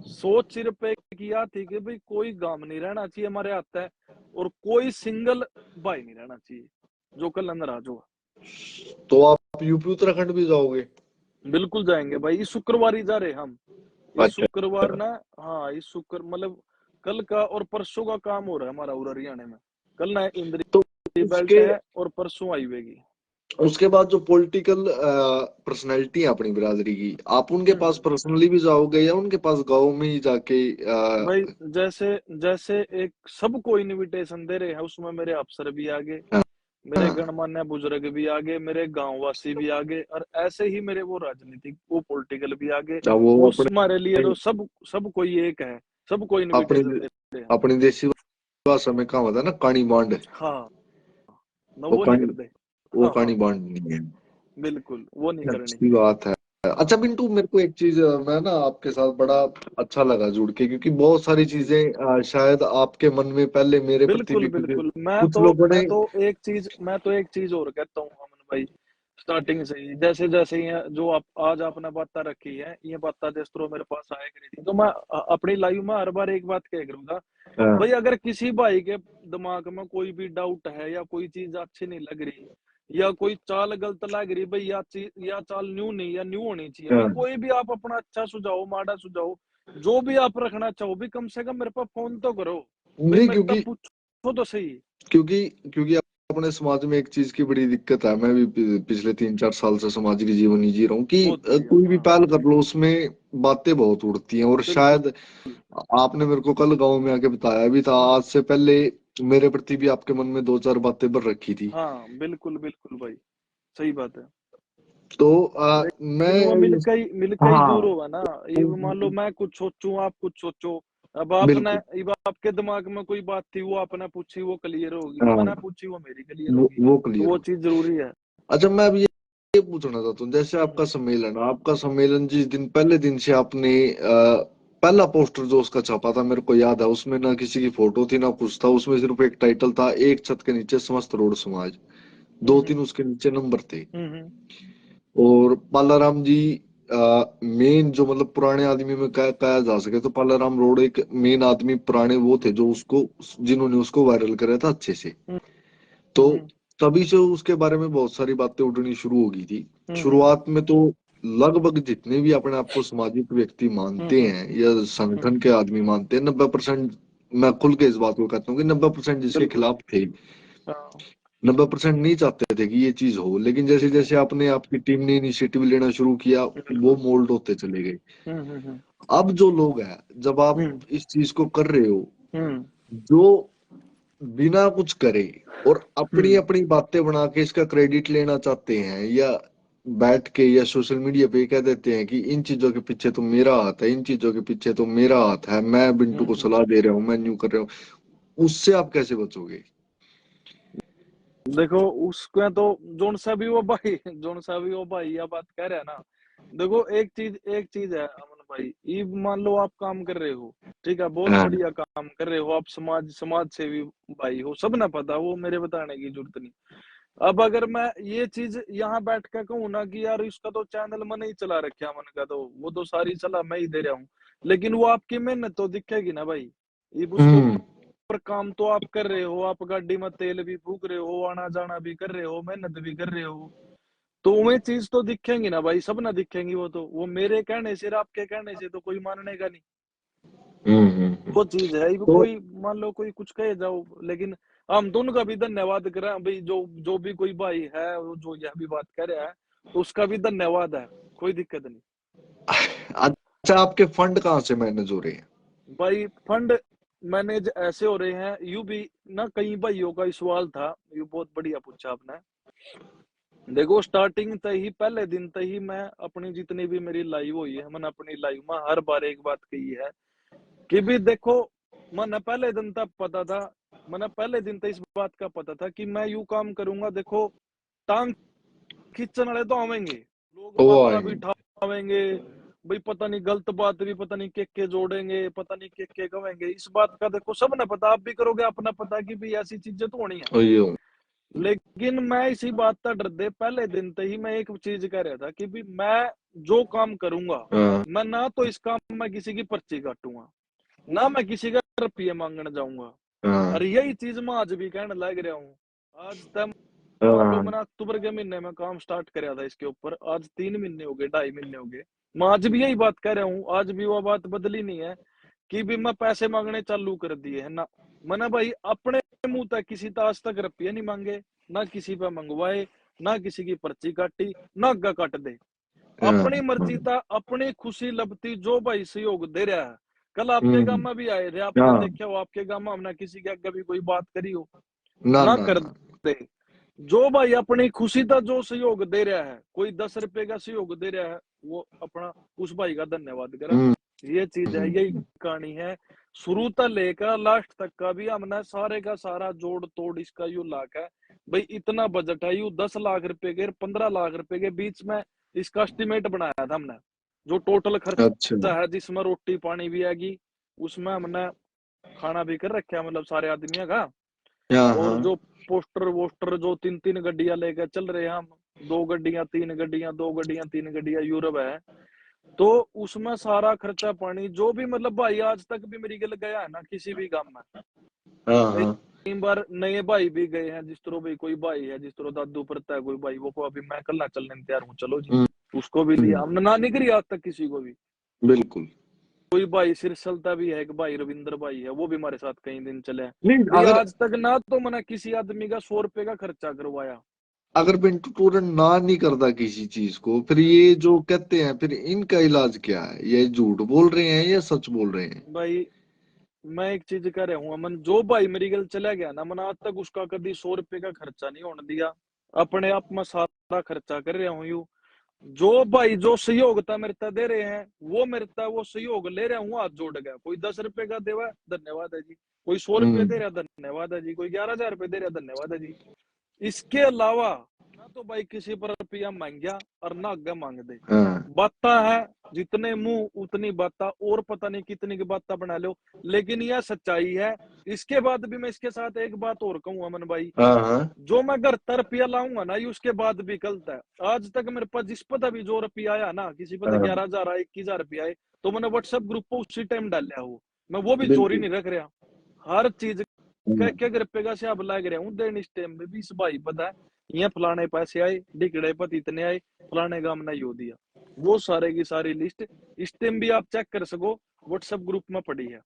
सोच सिर्फ एक किया थी कि भाई कोई गांव नहीं रहना चाहिए हमारे हाथ है, और कोई सिंगल भाई नहीं रहना चाहिए जो कल नाराज हो। तो आप यूपी उत्तराखंड भी जाओगे? बिल्कुल जाएंगे भाई, इस शुक्रवार ही जा रहे हम। इस अच्छा। शुक्रवार ना, हाँ इस शुक्र मतलब कल का और परसों का काम हो रहा है हमारा उधर हरियाणा में। कल ना तो इंद्री बेल्ट उसके है और परसों हाईवे की। उसके बाद जो पॉलिटिकल पर्सनैलिटी है अपनी बिरादरी की, आप उनके पास हम्म। पर्सनली भी जाओगे या उनके पास गाँव में ही जाके भाई जैसे जैसे एक सबको इनविटेशन दे रहे हैं, उसमें मेरे अफसर भी आगे, मेरे हाँ, गणमान्य बुजुर्ग भी आगे, मेरे गांव वासी भी आगे, और ऐसे ही मेरे वो राजनीतिक वो पॉलिटिकल भी आगे। वो वो अपने हमारे लिए तो सब कोई एक है, सबको इनविटेशन अपनी दे रहे हैं। अपनी देसी भाषा में कहा होता है ना, कानी बांड। हाँ ना, वो वो नहीं कहानी कर दे। वो हाँ हाँ कहानी बांट नहीं है। बिल्कुल वो नहीं करनी। अच्छी बात है। अच्छा बिंटू, मेरे को एक चीज, मैं ना आपके साथ बड़ा अच्छा लगा जुड़ के, क्योंकि बहुत सारी जी चीजें शायद आपके मन में पहले मेरे प्रति बिल्कुल भी क्योंकि बिल्कुल। कुछ लोगों ने। मैं तो एक चीज और कहता हूँ अमन भाई। स्टार्टिंग से ही जैसे जैसे ये जो आप आज आपने बातें रखी है, ये बातें जिस तरह मेरे पास आया करी थी, तो मैं अपनी लाइफ में हर बार एक बात कह करूंगा। हाँ, भाई अगर किसी भाई के दिमाग में कोई भी डाउट है या कोई चीज अच्छी नहीं लग रही या कोई चाल गलत लग रही, भाई या चीज या चाल न्यू नहीं या न्यू होनी चाहिए, भाई हाँ। कोई भी आप अपना अच्छा सुझाव माड़ा सुझाव जो भी आप रखना चाहो भी कम से कम मेरे पास फोन तो करो। भाई नहीं, मेरे तब पूछो तो सही। क्योंकि क्योंकि अपने समाज में एक चीज की बड़ी दिक्कत है, मैं भी पिछले 3-4 साल से सामाजिक जीवन ही जी रहा हूँ कि बहुत बढ़िया। कोई भी हाँ पहल कर लो उसमें बातें बहुत उड़ती हैं। और बिल्कुल। शायद आपने मेरे को कल गांव में आके बताया भी था, आज से पहले मेरे प्रति भी आपके मन में 2-4 बातें भर रखी थी। हाँ बिल्कुल बिल्कुल भाई, सही बात है। तो लेकिन वो मैं मिलकर ही दूर हाँ, होगा ना। ये मान लो मैं कुछ सोचूं आप कुछ सोचो, अब आपने बिल्कुल। अब आपके दिमाग में कोई बात थी वो आपने पूछी वो क्लियर होगी, हाँ, मैंने पूछी वो मेरी क्लियर होगी। वो तो क्लियर वो हो। चीज जरूरी है। अच्छा, मैं अब ये पूछना चाहता हूँ, जैसे हम्म आपका सम्मेलन जिस दिन पहले दिन से आपने पहला पोस्टर जो उसका छपा था, मेरे को याद है, उसमें ना किसी की फोटो थी ना कुछ था, उसमें सिर्फ एक टाइटल था, एक छत के नीचे समस्त रोड समाज। दो हम्म तीन उसके नीचे नंबर थे। हम्म और पालाराम जी मेन जो मतलब पुराने आदमी में कहा जा सके तो पालाराम रोड एक मेन आदमी पुराने वो थे जो उसको जिन्होंने उसको वायरल कराया था अच्छे से। हम्म तो हम्म तभी से उसके बारे में बहुत सारी बातें उठनी शुरू हो गई थी। हम्म शुरुआत में तो लगभग जितने भी अपने आप को सामाजिक व्यक्ति मानते हम्म हैं या हम्म, संगठन के आदमी मानते हैं, 90%, मैं खुल के इस बात को कहता हूँ कि 90% जिसके बिल्कुल। खिलाफ थे। हाँ 90% नहीं चाहते थे कि ये चीज हो, लेकिन जैसे जैसे आपने आपकी टीम ने इनिशिएटिव लेना शुरू किया, वो बिल्कुल। मोल्ड होते चले गए। हम्म। अब जो लोग हैं, जब आप हम्म इस चीज को कर रहे हो, जो बिना कुछ करे और अपनी हम्म अपनी बातें बना के इसका क्रेडिट लेना चाहते हैं, या बैठ के या सोशल मीडिया पे कह देते हैं कि इन चीजों के पीछे तो मेरा हाथ है, इन चीजों के पीछे तो मेरा हाथ है, मैं बिंटू को हम्म। सलाह दे रहा हूँ, मैं न्यू कर रहा हूँ, उससे आप कैसे बचोगे? देखो उसका तो जोन सा भी वो भाई या बात कह रहे हैं ना। देखो एक चीज है अमन भाई, ये मान लो आप काम कर रहे हो, ठीक है, बहुत हाँ। बढ़िया काम कर रहे हो, आप समाज सेवी भाई हो, सब ना पता, वो मेरे बताने की जरूरत नहीं। अब अगर मैं ये चीज यहाँ बैठ कर कहूँ ना कि यार इसका तो चैनल मैंने ही चला रखा, मन का तो वो तो सारी सलाह मैं ही दे रहा हूँ, लेकिन वो आपकी मेहनत तो दिखेगी ना भाई। ये उसके हम्म। ऊपर काम तो आप कर रहे हो, आप गाड़ी में तेल भी फूक रहे हो, आना जाना भी कर रहे हो, मेहनत भी कर रहे हो, तो वो चीज तो दिखेंगी ना भाई, सब ना दिखेंगी। वो तो वो मेरे कहने से आपके कहने से तो कोई मानने का नहीं। वो चीज है, ये तो कोई मान लो कोई कुछ कहे जाओ, लेकिन हम दोनों का भी धन्यवाद करें भाई, जो जो भी कोई भाई है वो जो यह भी बात कर रहा है, तो उसका भी धन्यवाद है, कोई दिक्कत नहीं। अच्छा, आपके फंड कहाँ से मैनेज हो रहे हैं? भाई फंड मैनेज ऐसे हो रहे हैं, यू भी ना, कई भाइयों का सवाल था, यू बहुत बढ़िया पूछा आपने। देखो स्टार्टिंग तक ही, पहले दिन तक ही मैं अपनी जितनी भी मेरी लाइव हुई है, मैंने अपनी लाइव में हर बार एक बात कही है कि भी देखो, मैंने पहले दिन तक पता था, मैंने पहले दिन तक इस बात का पता था कि मैं यू काम करूंगा। देखो टांग खींचने वाले तो आवेंगे, लोग वो बातें भी आएंगे। उठावेंगे भाई, पता नहीं गलत बात भी, पता नहीं के जोड़ेंगे, पता नहीं के कहेंगे, इस बात का देखो सब ने पता, आप भी करोगे अपना पता कि भी ऐसी चीजें तो होनी है। और ये हो। लेकिन मैं इसी बात का डर दे पहले दिन तक ही मैं एक चीज कह रहा था कि भी मैं जो काम करूंगा, हाँ। मैं ना तो इस काम में किसी की पर्ची काटूंगा, ना मैं किसी का रुपये मांगने जाऊंगा। हाँ। और यही चीज मैं आज भी कहने लग रहा हूँ। आज तक मान लो हाँ। मैंने अक्टूबर के महीने में काम स्टार्ट कराया था इसके ऊपर, आज 3 महीने हो गए, 2.5 महीने हो गए, मैं आज भी यही बात कह रहा हूँ, आज भी वो बात बदली नहीं है कि भी मैं पैसे मांगने चालू कर दिए है ना। मैंने भाई अपने मुंह तक किसी तक आज तक रुपये नहीं मांगे, ना किसी पे मंगवाए, ना किसी की पर्ची काटी, ना अग्गा काट दे। हाँ। अपनी मर्जी था, अपनी खुशी लबती जो भाई सहयोग दे रहा है। कल आपके गांव हम्म। में भी आए थे, आपने हाँ। देखा हो, आपके गांव में हमने किसी के आगे भी कोई बात करी हो, ना ना ना कर ना। दे। जो भाई अपनी खुशी का जो सहयोग दे रहा है, कोई 10 रुपए का सहयोग दे रहा है, वो अपना उस भाई का धन्यवाद करे। हम्म। ये चीज है, यही हम्म। कहानी है, शुरू तक लेकर लास्ट तक का भी हमने सारे का सारा जोड़ तोड़ इसका यू लाख है। भाई इतना बजट है, यू 10 लाख रुपए के 15 लाख रुपए के बीच में इसका एस्टिमेट बनाया था हमने। जो टोटल अच्छा। खर्चा है, जिसमें रोटी पानी भी आएगी, उसमें हमने खाना भी कर रखा है, मतलब सारे आदमियों का। हाँ और हाँ। जो पोस्टर वोस्टर जो 3-3 गड्डियां लेकर चल रहे हैं हम, 2 गड्डियां 3 गड्डियां, 2 गड्डियां 3 गड्डियां यूरोप है, तो उसमें सारा खर्चा पानी जो भी, मतलब भाई आज तक भी मेरी गल गया है ना किसी भी काम में। हाँ हाँ। कई बार नए भाई भी गए हैं, जिस तरह भाई कोई भाई है, जिस तरह दादू पड़ता है कोई भाई, वो को अभी मैं कल चलने तैयार हूँ, चलो जी, हम्म। उसको भी लिया हम्म। हमने, ना नहीं करी आज तक किसी को भी। बिल्कुल। कोई भाई सिरसलता भी है, एक भाई रविंद्र भाई है, वो भी हमारे साथ कई दिन चले हैं। नहीं, भाई अगर आज तक ना तो मैंने किसी आदमी का 100 रुपए का खर्चा करवाया। अगर पिंटू टूरन ना नहीं करता किसी चीज को, फिर ये जो कहते हैं, फिर इनका इलाज क्या है? ये झूठ बोल रहे हैं या सच बोल रहे हैं? भाई मैं एक चीज कह रहा हूँ अमन, जो भाई मेरी गल चला गया ना, मैंने आज तक उसका कभी 100 रुपए का खर्चा नहीं होने दिया, अपने आप में सारा खर्चा कर रहा हूँ यू। जो भाई जो सहयोगता मेरे तक दे रहे हैं, वो मेरे तक वो सहयोग ले रहा हूँ, हाथ जोड़ गया। कोई 10 रुपए का देवा, धन्यवाद है जी। कोई 100 रुपए दे हम्म। रहा, धन्यवाद है जी। कोई 11,000 रुपए दे रहा, धन्यवाद है जी। इसके अलावा ना तो भाई किसी पर रुपया मांग गया और ना आगे मांग दे। हाँ बाता है, जितने मुंह उतनी बाता, और पता नहीं कितनी की बाता बना लो, लेकिन यह सच्चाई है। इसके बाद भी मैं इसके साथ एक बात और कहूँ अमन भाई, हाँ। हाँ। जो मैं घर तर रुपया लाऊंगा ना, ये उसके बाद भी गलत है। आज तक मेरे पास जिस पता भी जो रुपया आया ना, किसी पता हाँ। 11,000 आए, 21,000 रुपया आए, तो मैंने व्हाट्सएप ग्रुप पर उसी टाइम डाल लिया हो, मैं वो भी चोरी बिल्कुल। नहीं रख रहा। हर चीज हम्म। क्या रुपए का हिसाब लग रहा हूँ देन, इस टाइम में भी इस भाई पता है, ये फलाने पैसे आए, डिकड़े पत इतने आए, फलाने गांव ने यो दिया, वो सारे की सारी लिस्ट इस टाइम भी आप चेक कर सको, व्हाट्सएप ग्रुप में पड़ी है।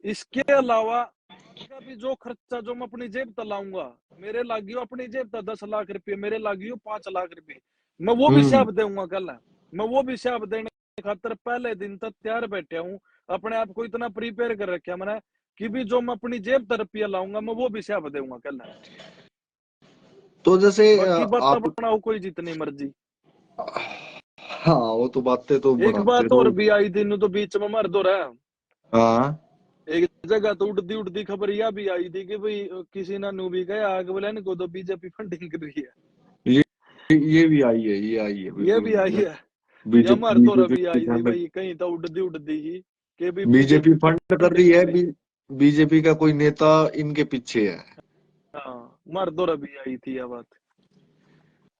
इसके अलावा का भी जो खर्चा जो मैं अपनी जेब तक लाऊंगा, मेरे लागियो अपनी जेब तक 10 लाख रुपये, मेरे लागियो 5 लाख रुपये, मैं वो भी हम्म। हिसाब दूंगा कल है। मैं वो भी हिसाब देने खातर पहले दिन तक तैयार बैठा हूँ, अपने आप को इतना प्रिपेयर कर रखा मैंने कि भी जो मैं अपनी जेब तरफ रुपया लाऊंगा मैं वो भी सियाप दूंगा कल। तो जैसे बाकी बात आप, बनाओ कोई जितनी मर्जी। हाँ वो तो बातें तो एक बनाते बात और रहो। भी आई थी नु तो बीच में मर दो रहा। हाँ एक जगह तो उड़ती उड़ती खबर यह भी आई थी कि भाई किसी ने नु भी गया आगे बोला इनको तो बीजेपी फंडिंग कर रही है। ये ये भी आई है, ये आई है ये बिल्कुल। भी आई है। या बीजेपी मर तो रही बीजेपी आई थी भाई कहीं तो उड़ती उड़ती ही कि भी बीजेपी बीजेपी फंड कर रही फंडिंग है। कर रही है। बीजेपी का कोई नेता इनके पीछे है। हाँ मर तो रही आई थी यह बात।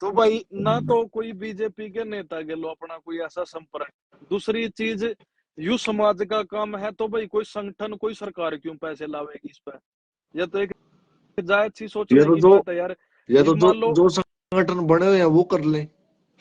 तो भाई ना तो कोई बीजेपी के नेता के लो अपना कोई ऐसा संपर्क। दूसरी चीज यू समाज का काम है तो भाई कोई संगठन कोई सरकार क्यों पैसे लावेगी इस पर। यह तो एक जायज सी ये सोचने तो की जो बात है यार। ये एक तो जो मान लो जो संगठन बने हुए हैं वो कर ले।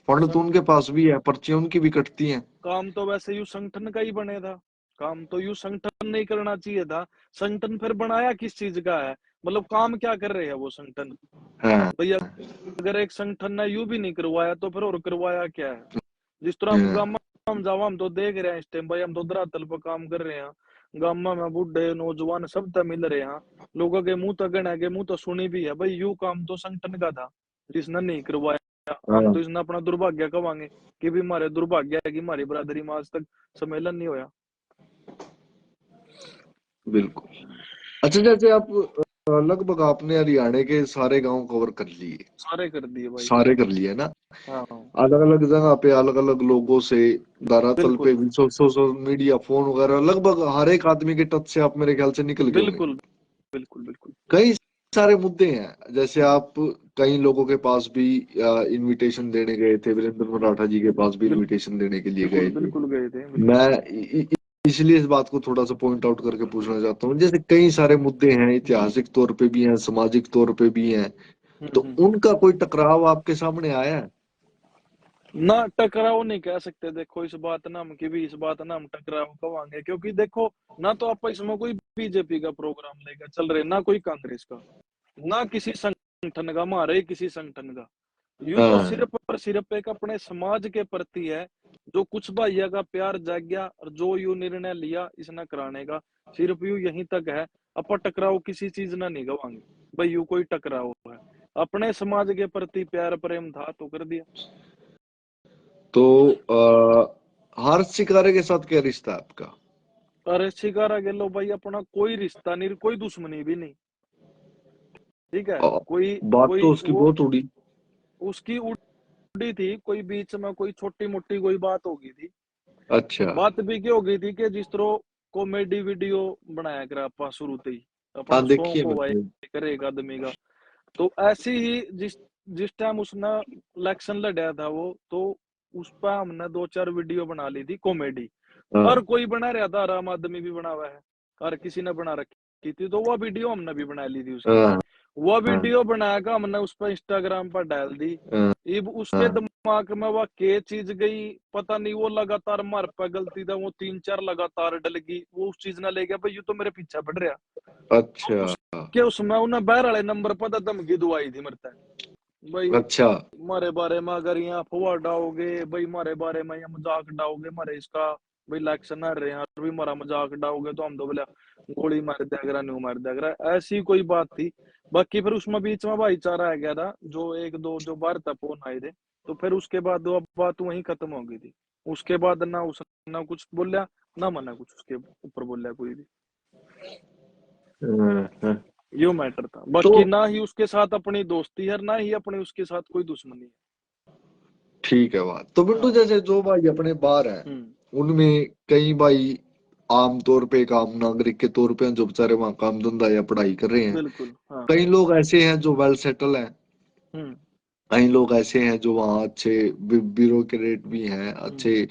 फंड तो उनके पास भी है, पर्चियां उनकी भी कटती हैं। काम तो वैसे यू संगठन का ही बने था। काम तो यू संगठन नहीं करना चाहिए था। संगठन फिर बनाया किस चीज का है। मतलब काम क्या कर रहे हैं वो संगठन। हाँ भैया अगर एक संगठन ने यू भी नहीं करवाया तो फिर और करवाया क्या है। जिस तरह हम हाँ गाँव हम जावा हम तो देख रहे हैं इस टाइम भाई हम तो धरातल पर काम कर रहे हैं। गाँव में बूढ़े नौजवान सब तो मिल रहे हैं। लोगों के मुंह तो गण के मुंह तो सुनी भी है भाई यू काम तो संगठन का था जिसने नहीं करवाया। हम हाँ तो इसने अपना दुर्भाग्य कवांगे कि भी हमारे दुर्भाग्य है कि हमारी बरादरी में आज तक सम्मेलन नहीं होया। बिल्कुल। अच्छा जैसे आप लगभग आपने हरियाणा के सारे गांव कवर कर लिए, सारे कर दिए भाई। सारे कर लिए ना। हाँ अलग अलग जगह पे अलग अलग लोगों से, धरातल पे बिल्कुल भी, सोशल मीडिया, फोन वगैरह, लगभग हर एक आदमी के टच से आप मेरे ख्याल से निकल गए होंगे। बिल्कुल बिल्कुल बिल्कुल कई सारे मुद्दे हैं। जैसे आप कई लोगों के पास भी इनविटेशन देने गए थे, वीरेंद्र मराठा जी के पास भी इनविटेशन देने के लिए बिल्कुल गए थे। बिल्कुल गए थे बिल्कुल। मैं इसलिए इस बात को थोड़ा सा पॉइंट आउट करके पूछना चाहता हूँ, जैसे कई सारे मुद्दे हैं, ऐतिहासिक तौर पे भी हैं, सामाजिक तौर पे भी हैं, तो हम्म। उनका कोई टकराव आपके सामने आया है? ना टकराव नहीं कह सकते देखो इस बात ना हम की भी इस बात ना हम टकराव कवांगे क्योंकि देखो ना तो आप इसमें कोई बीजेपी का प्रोग्राम लेकर चल रहे ना कोई कांग्रेस का ना किसी संगठन का मारे किसी संगठन का। यू तो हाँ सिर्फ और सिर्फ एक अपने समाज के प्रति है। जो कुछ भैया का प्यार जाग गया और जो यू निर्णय लिया इसने कराने का सिर्फ यू यहीं तक है। अपन टकराव किसी चीज ना नहीं गवांगे भाई यू कोई टकराव है। अपने समाज के प्रति प्यार प्रेम था तो कर दिया। तो हर्ष शिकारे के साथ क्या रिश्ता है आपका? अरे शिकारा गेलो भाई अपना कोई रिश्ता नहीं कोई दुश्मनी भी नहीं। ठीक है अ, कोई बात कोई तो उसकी वो बहुत उड़ी। उसकी उड़ी थी कोई बीच में कोई छोटी मोटी कोई बात हो गई थी। अच्छा। बात भी क्या हो गई थी कि जिस तरह कॉमेडी वीडियो बनाया करा अपना शुरू से ही हाँ अपना देखिए शौक हो भाई मैंने। करे एक आदमी का। तो ऐसी ही जिस जिस टाइम उसने इलेक्शन लड़ा था वो तो उस पर हमने दो चार वीडियो बना ली थी कॉमेडी। हर हाँ कोई बना रहा था आम आदमी भी बना हुआ है। हर किसी ने बना रखी थी तो वह वीडियो हमने भी बना ली थी उसकी। हाँ वह हाँ वीडियो बनाकर हमने उस पर इंस्टाग्राम पर डाल दी। हाँ अब उसके हाँ। दिमाग में वह के चीज गई पता नहीं वो लगातार मार पे गलती था वो तीन चार लगातार डल गई वो उस चीज ना ले गया भाई ये तो मेरे पीछे पड़ रहा। तो अच्छा उसके उसमें उन्हें बहर वाले नंबर पर धमकी दुआई थी मरता है भाई अच्छा। मारे बारे में अगर यहाँ फुआ डाओगे भाई मारे बारे में यहाँ मजाक डाओगे मारे इसका भाई इलेक्शन आ रहे हैं और भी मारा मजाक डाओगे तो हम तो बोला गोली मार दिया करा न्यू मार दिया करा ऐसी कोई बात थी। बाकी फिर उसमें बीच में भाईचारा आ गया था जो एक दो जो बार तपोन आए थे। तो फिर उसके बाद वो बात वहीं खत्म हो गई थी। उसके बाद ना उसने ना कुछ बोला ना मना कुछ उसके ऊपर बोला कोई भी। हाँ। यो मैटर था तो बाकी ना ही उसके साथ अपनी दोस्ती है ना ही अपने उसके साथ कोई दुश्मनी है। ठीक है बात। तो बिल्टू हाँ जैसे जो भाई अपने बाहर हैं, हम्म उनमें कई भाई आम तौर पे एक आम नागरिक के तौर पे हैं, जो बेचारे वहाँ काम धंधा या पढ़ाई कर रहे हैं। बिल्कुल हाँ कई लोग ऐसे हैं जो वेल सेटल हैं। हम्म कई लोग ऐसे हैं जो वहाँ अच्छे ब्यूरोक्रेट भी हैं, हम्म अच्छे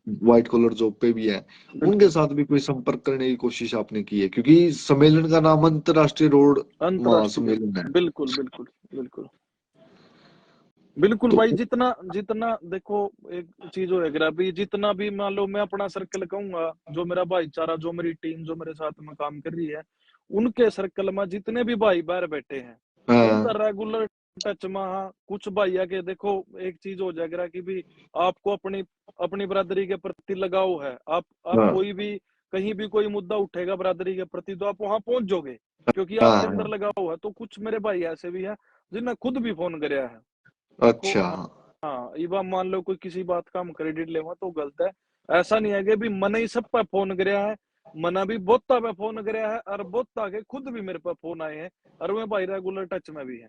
व्हाइट कॉलर जॉब पे भी हैं। उनके बिल्कुल साथ भी कोई संपर्क करने की कोशिश आपने की है? क्योंकि सम्मेलन का नाम अंतरराष्ट्रीय रोड अंतरराष्ट्रीय महासम्मेलन है। बिल्कुल बिल्कुल बिल्कुल बिल्कुल तो भाई जितना जितना देखो एक चीज होएगा अभी जितना भी मान लो मैं अपना सर्कल कहूंगा जो मेरा भाईचारा जो मेरी टीम जो मेरे साथ में काम कर रही है उनके सर्कल में जितने भी भाई बाहर बैठे हैं उनका हाँ रेगुलर टच में हाँ कुछ भैया के देखो एक चीज हो जाएगा कि भी आपको अपनी अपनी बरादरी के प्रति लगाव है आप हाँ कोई भी कहीं भी कोई मुद्दा उठेगा बरादरी के प्रति तो आप वहां पहुंच जाओगे, क्योंकि आपके अंदर हाँ। लगा हुआ है। तो कुछ मेरे भाई ऐसे भी हैं जिन्हें खुद भी फोन कराया है। देखो अच्छा। हाँ, ये बात मान लो कोई किसी बात का हम क्रेडिट लेवा तो गलत है। ऐसा नहीं है कि भी मना ही सब पे फोन कराया है, मना भी बहुता पे फोन कराया है, और बहुता के खुद भी मेरे पे फोन आए हैं, और वे भाई रेगुलर टच में भी है।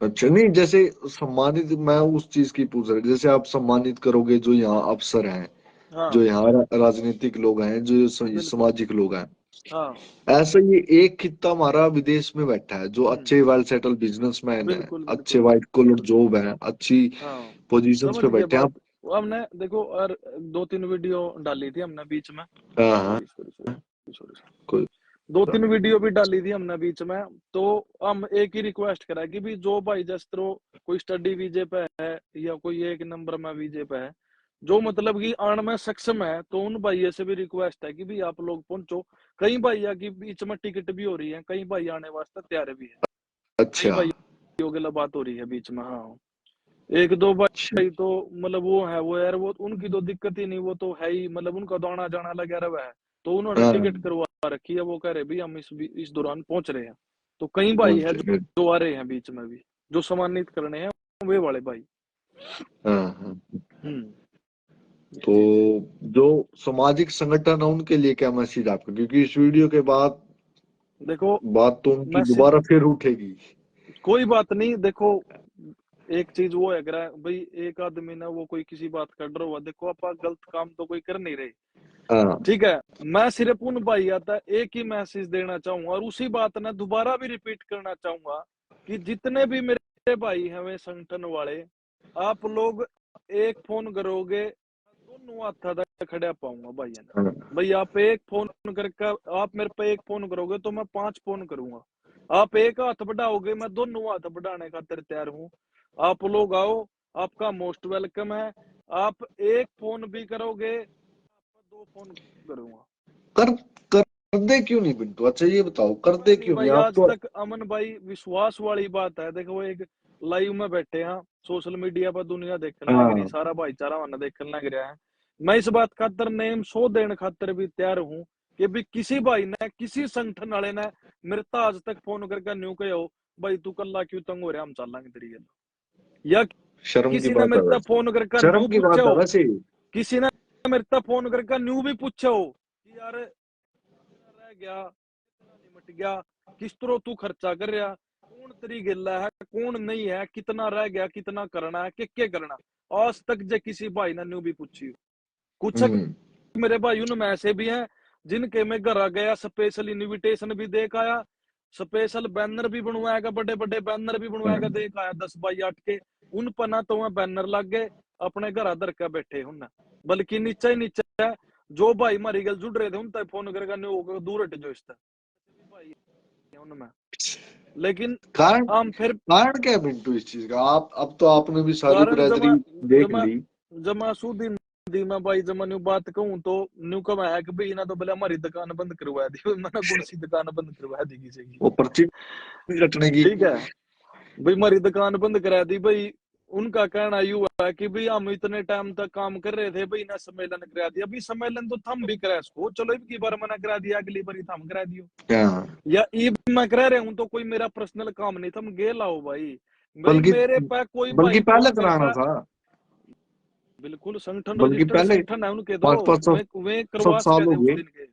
अच्छा, नहीं जैसे सम्मानित, मैं उस चीज की पूछ रहा, जैसे आप सम्मानित करोगे जो यहाँ अफसर हैं, जो हाँ यहाँ राजनीतिक लोग हैं, जो बिल्कुल। सामाजिक लोग हैं, हाँ ऐसा ये एक कितना हमारा विदेश में बैठा है जो हम्म, अच्छे वेल सेटल बिजनेसमैन है, बिल्कुल अच्छे बिल्कुल। व्हाइट कॉलर जॉब है, अच्छी हाँ पोजीशंस समझ पे गए बैठे हैं बात। आप। वो हमने देखो, और 2-3 वीडियो डाली थी हमने बीच में। हाँ हाँ। Sorry sorry sorry sorry. कोई 2-3 वीडियो भी डाली थी हमने बीच में। तो हम एक ही रिक्वेस्ट करा कि भी जो भाई जिस तरह कोई स्टडी वीजे पे है या कोई एक नंबर में वीजे पे है, जो मतलब कि आने में सक्षम है, तो उन भाइयों से भी रिक्वेस्ट है कि भी आप लोग पहुंचो। कई भाइयों की बीच में टिकट भी हो रही है, कई भाई आने वास्ते तैयार भी है, कई अच्छा। भाइयों के लिए बात हो रही है बीच में। हाँ एक दो अच्छा। भाई तो मतलब वो है, वो यार वो उनकी तो दिक्कत ही नहीं, वो तो है ही, मतलब उनका तो आना जाना लगा रहा है। तो उन्होंने हाँ। टिकट करवा रखी है, वो कह रहे भी हम इस दौरान पहुंच रहे हैं। तो कई भाई है पहुंचे फिर। जो आ रहे हैं बीच में भी, जो सम्मानित करने हैं, वे वाले भाई। हाँ हाँ। ये तो चीज है। जो सामाजिक संगठन है उनके लिए क्या मैसेज आपका, क्योंकि इस वीडियो के बाद देखो बात तो उनकी मैसेज, दोबारा फिर उठेगी। कोई बात नहीं। देखो एक चीज वो है, अगर भाई एक आदमी ना वो कोई किसी बात कर रहा हुआ, देखो आप गलत काम तो कोई कर नहीं रहे, हाँ। ठीक है। मैं सिर्फ उन भाई आता एक ही मैसेज देना चाहूंगा, और उसी बात ना दोबारा भी रिपीट करना चाहूंगा कि जितने भी मेरे भाई हैं वे संगठन वाले, आप लोग एक फोन करोगे दोनों हाथ तक खड़े पाऊंगा भाई है ना। हाँ। भाई आप एक फोन करके, आप मेरे पे एक फोन करोगे तो मैं 5 फोन करूंगा। आप एक हाथ बढ़ाओगे, मैं दोनों हाथ बढ़ाने खातिर तैयार हूँ। आप लोग आओ, आपका मोस्ट वेलकम है। आप एक फोन भी करोगे, मैं 2 फोन करूंगा। कर कर दे क्यों नहीं बिंटू, अच्छा ये बताओ, कर पता दे नहीं क्यों नहीं भाई, आप आज तो। तक अमन भाई विश्वास वाली बात है। देखो एक लाइव में बैठे हैं, सोशल मीडिया पर दुनिया देखने लग रही, हाँ। सारा भाईचारा वहां देखने लग रहा है। मैं इस बात खातर नेम 100 देने खातर भी तैयार हूँ कि भी किसी भाई ने, किसी संगठन वाले ने मेरे तो आज तक फोन करके न्यू कहो भाई तू कल्ला क्यों तंग हो रहा, हम चलेंगे तेरी गल। या शर्म की किसी ने बात है मेरे तक वैसे। फोन करके न्यू शर्म की पूछे बात है हो, वैसे। किसी ने मेरे तक फोन करके न्यू भी पूछे हो कि यार रह गया, कितना निमट गया, किस तरह तू खर्चा कर रहा, कौन तेरी गिल्ला है, कौन नहीं है, कितना रह गया, कितना करना है, क्या करना। आज तक जे किसी भाई ने न्यू भी पूछी हो। कुछ हम्म। मेरे भाई उनमें ऐसे भी हैं जिनके मैं घर आ गया, स्पेशल इनविटेशन भी देख आया, स्पेशल बैनर भी बनवाएगा, बड़े बड़े बैनर भी बनवाएगा, हम्म। देख आया 10x8 के। उन पर ना तो वह बैनर लग गए, अपने घर आदर के बैठे हूं, बल्कि नीचे ही नीचे है। जो भाई हमारी गल जुड़ रहे थे उन तक फोन करके नहीं होगा, दूर हट जो इस तक भाई है उनमें। लेकिन कारण हम फिर कारण क्या है बिंटू इस चीज का, आप अब तो आपने भी सारी कारण बिरादरी जमा देख जमा ली। जमा सूदी दी मैं भाई, जमा न्यू बात कहूं तो न्यू कब है कि भाई ना तो बोले हमारी दुकान बंद करवा दी। मैंने कौन सी दुकान बंद करवा दी किसी की, वो पर्ची कटने की। ठीक है। भाई हमारी दुकान बंद करा दी भाई। उनका कहना यू है कि भाई हम इतने टाइम तक काम कर रहे थे, भाई ना सम्मेलन करा दिया। अभी सम्मेलन तो थम भी करा इसको, चलो इनकी बार मना करा दिया, अगली बार थम करा दियो। हाँ। या ईब मैं कह रहा हूं तो कोई मेरा पर्सनल काम नहीं, थम गे लाओ भाई। भाई बल्कि मेरे पे कोई बल्कि भाई पहले फोन कराना करके, था। बिल्कुल संगठन बल्कि रजिस्टर्ड पहले संगठन है उनके, तो 5-5 वे करवा 7 साल सके हो थे उस गए। दिन के।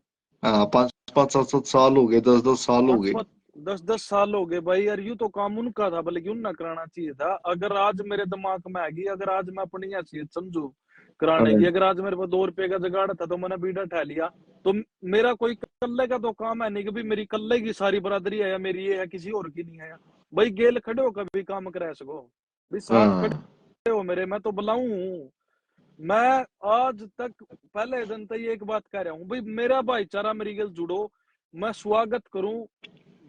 हाँ, 5-5 7-7 साल हो गए, 10-10 साल हो पांच गए। पांच 10-10 साल हो गए भाई यार, यूं तो काम उनका था, बल्कि उनना कराना चाहिए था। अगर आज मेरे दिमाग में आएगी, अगर आज मैं अपनी हैसियत समझू कराने की, हाँ। अगर आज मेरे पास 2 रुपए का जुगाड़ था तो मैंने बीड़ा ठा लिया। तो मेरा कोई कल्ले का तो काम है नहीं कि भाई मेरी कल्ले की सारी बरादरी है या मेरी ये है, किसी और की नहीं है। भाई गेल खड़े हो कभी काम करा सको, भाई साथ हाँ। खड़े हो मेरे, मैं तो बुलाऊं। मैं आज तक पहले दिन तक ये एक बात कह रहा हूँ भाई, मेरा भाईचारा मेरी गल जुड़ो, मैं स्वागत करूं,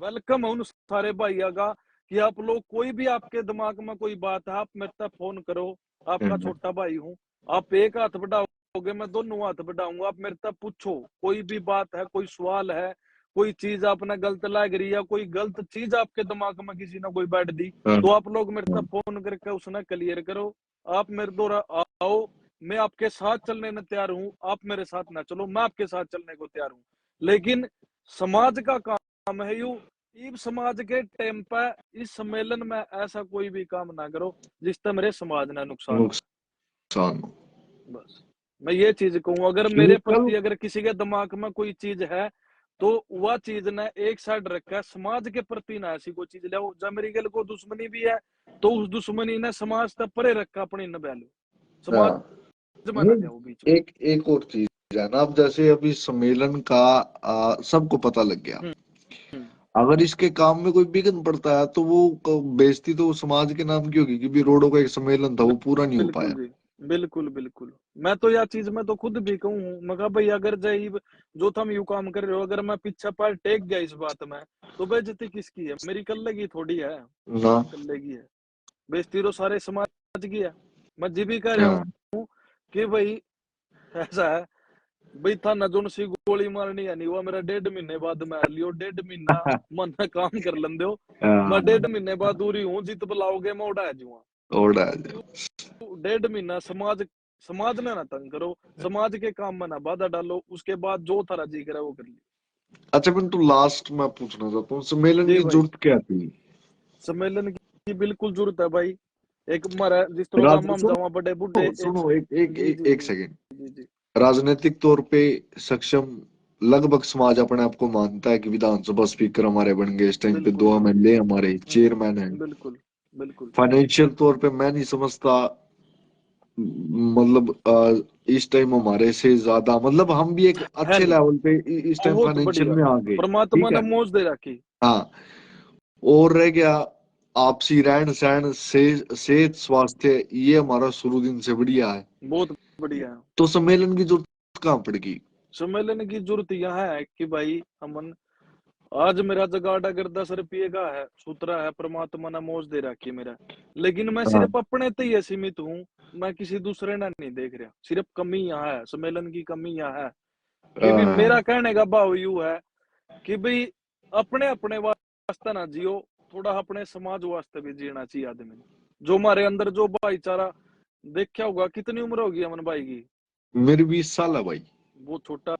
वेलकम है उन सारे भाइयों का कि आप लोग कोई भी आपके दिमाग में कोई बात है, आप मेरे तक फोन करो। आपका हाँ। छोटा भाई हूँ, आप एक हाथ बढ़ाओगे मैं दोनों हाथ बढ़ाऊंगा। आप मेरे तक पूछो, कोई भी बात है, कोई सवाल है, कोई चीज आपने गलत लग रही है, कोई गलत चीज आपके दिमाग में किसी ने कोई बैठ दी, हाँ। तो आप लोग मेरे तक फोन करके उसने क्लियर करो। आप मेरे द्वारा आओ, मैं आपके साथ चलने में तैयार हूं, आप मेरे साथ ना चलो, मैं आपके साथ चलने को तैयार हूं। लेकिन समाज का काम है यू, इस समाज के टाइम पे इस सम्मेलन में ऐसा कोई भी काम ना करो जिससे मेरे समाज ना नुकसान हो। नुकसान हो। बस मैं ये चीज कहूँ, अगर मेरे केमिकल प्रति अगर किसी के दिमाग में कोई चीज है तो वह चीज ने एक साइड रखा है, समाज के प्रति ना ऐसी कोई चीज ले। जब मेरी गल को दुश्मनी भी है तो उस दुश्मनी ने समाज तक परे रखा अपनी न वैल्यू, समाज हाँ, में ना नहीं, जाओ बीच में। एक और चीज है ना, अब जैसे अभी सम्मेलन का सबको पता लग गया, हम्म, हम्म, अगर इसके काम में कोई विघ्न पड़ता है तो वो बेइज्जती तो समाज के नाम की होगी कि भी रोडों का एक सम्मेलन था वो पूरा नहीं हो बिल्कुल पाया। जी, बिल्कुल बिल्कुल। मैं तो यह चीज मैं तो खुद भी कहूँ, मैं कहा भाई अगर जय जो तुम यू काम कर रहे हो, अगर मैं पीछे पैर टेक गया इस बात में तो बेइज्जती किसकी है? मेरी कल्लेगी थोड़ी है, ना। कल्लेगी है। बेइज्जती तो सारे समाज की है। मैं जी भी कह रहा हाँ। हूँ कि भाई ऐसा है, भाई था न जोन सी गोली मारनी है नहीं, वो मेरा 1.5 महीने बाद मैं लियो, 1.5 महीना मन में काम कर लेंदे हो। मैं हाँ, 1.5 महीने बाद दूरी हूँ, जित बुलाओगे मैं उड़ा जूंगा। ओड़ा। 1.5 महीना समाज समाज ने ना तंग करो, समाज के काम में ना बाधा डालो, उसके बाद जो थारा जी करे वो कर लियो। अच्छा पिंटू, लास्ट मैं पूछना चाहता हूँ, सम्मेलन जी की भाई, जरूरत क्या थी? सम्मेलन की बिल्कुल जरूरत है भाई। एक मरा जिस तरह राज गामा में सुनो जावा बड़े बुढ़े सुनो, जी जी एक जी सेकंड। जी जी राजनीतिक तौर पे सक्षम लगभग समाज अपने आप को मानता है कि विधानसभा स्पीकर हमारे बन गए, इस टाइम पे बिल्कुल 2 MLA हमारे चेयरमैन हैं। बिल्कुल बिल्कुल फाइनेंशियल तौर पे मैं नहीं समझता, मतलब इस टाइम हमारे से ज्यादा, मतलब हम भी एक है अच्छे नहीं, लेवल पे इस टाइम बहुत फाइनेंशियल बढ़िया। में आ गए, परमात्मा ठीक ने है। मौज दे रखी। हाँ, और रह गया आपसी रहन सहन से, सेहत स्वास्थ्य, ये हमारा शुरू दिन से बढ़िया है। बहुत बढ़िया है। तो सम्मेलन की जरूरत कहाँ पड़ेगी? सम्मेलन की जरूरत यहाँ है कि भाई हमन आज मेरा जगाड़ अगर 10 रुपये का है, सूत्रा है, परमात्मा ने मौज दे रखी है मेरा, लेकिन मैं हाँ। सिर्फ अपने तक ही सीमित हूँ। मैं किसी दूसरे ने नहीं देख रहा। सिर्फ कमी यहाँ है, सम्मेलन की कमी यहाँ है कि भी मेरा हाँ, कहने का भाव यू है कि भाई अपने अपने वास्ते ना जियो, थोड़ा अपने समाज वास्ते भी जीना चाहिए आदमी ने। जो हमारे अंदर जो भाईचारा देखा होगा, कितनी उम्र होगी अमन भाई की? मेरी 20 साल है भाई। वो छोटा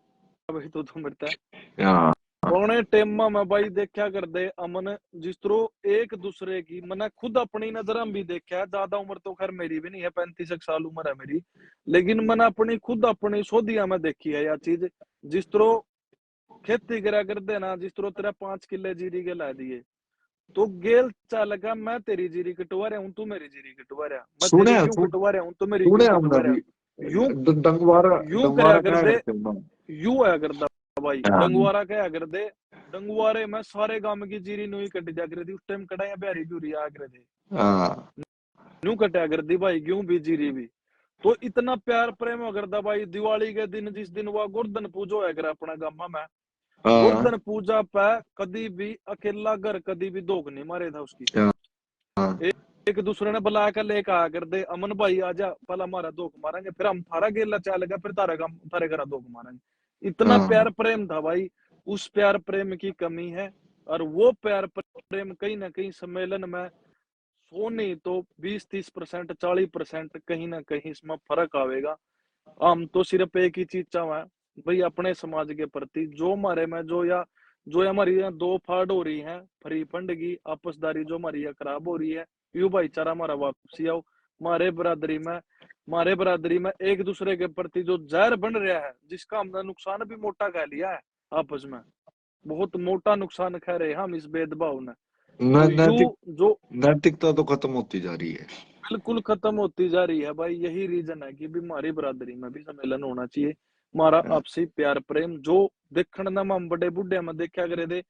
भाई तो मरता है। हाँ। पुराने टेमा में भाई देखा कर दे अमन, जिस तरह एक दूसरे की, मैंने खुद अपनी नजर में भी देखा है। ज्यादा उम्र तो खैर मेरी भी नहीं है, 35 साल उम्र है मेरी, लेकिन मैंने अपनी खुद अपनी सोधिया में देखी है यह चीज। जिस तरह खेती करा कर दे ना, जिस तरह तेरा 5 किले जीरी के ला दिए तो गेल चाल का, मैं तेरी जीरी कटवा रहा हूँ, तू मेरी जीरी कटवा रहा, मैं तेरी सुने क्यों कटवा रहा हूँ तो मेरी सुने क्यों हमने कटवा रहा। अभी यूं डंगवारा यूं करया डंगवारा कर क्या दे, करते हो ना। यूं आया करदा भाई हाँ। डंगवारा क्या कर दे। डंगवारे में सारे गांव की जीरी नुई कट जा कर थी, उस टाइम कटाया बिहारी ब्यूरी आ कर थे, हाँ। न्यू कटा कर दी भाई, क्यों भी जीरी भी। तो इतना प्यार प्रेम करदा भाई। दिवाली के दिन जिस दिन वह गोर्धन पूजो है कर अपना गामा में, हाँ। गोर्धन पूजा पे कभी भी अकेला घर कभी भी दोग नहीं मारे था उसकी। हाँ। हाँ। एक, एक दूसरे ने बुला कर लेकर आया कर दे, अमन भाई आजा पहला हमारा दोग मारेंगे, फिर हम थारा गेला चलेगा, फिर तारा काम थारे घर दोग मारेंगे। इतना हाँ। प्यार प्रेम था भाई। उस प्यार प्रेम की कमी है, और वो प्यार प्रेम कहीं ना कहीं सम्मेलन में 100 नहीं तो 20-30%, 40% कहीं ना कहीं इसमें फर्क आवेगा। हम तो सिर्फ एक ही चीज चाहवा है भाई, अपने समाज के प्रति जो हमारे में जो हमारी यहाँ दो फाड़ हो रही है, फ्री फंड की आपसदारी जो हमारी यहाँ खराब हो रही है, यू भाईचारा हमारा वापसी आओ। हमारे बरादरी में एक दूसरे के प्रति जो जहर बन रहा है, जिसका हमने नुकसान भी मोटा कह लिया है आपस में, बहुत मोटा नुकसान खा रहे हैं हम इस भेदभाव ने। तो नैतिक यू जो नैतिकता तो खत्म होती जा रही है। बिल्कुल खत्म होती जा रही है भाई। यही रीजन है कि भी हमारी बरादरी में भी सम्मेलन होना चाहिए। हमारा आपसी प्यार प्रेम जो देखने ना हम बड़े बुढ़े में देखा करे थे,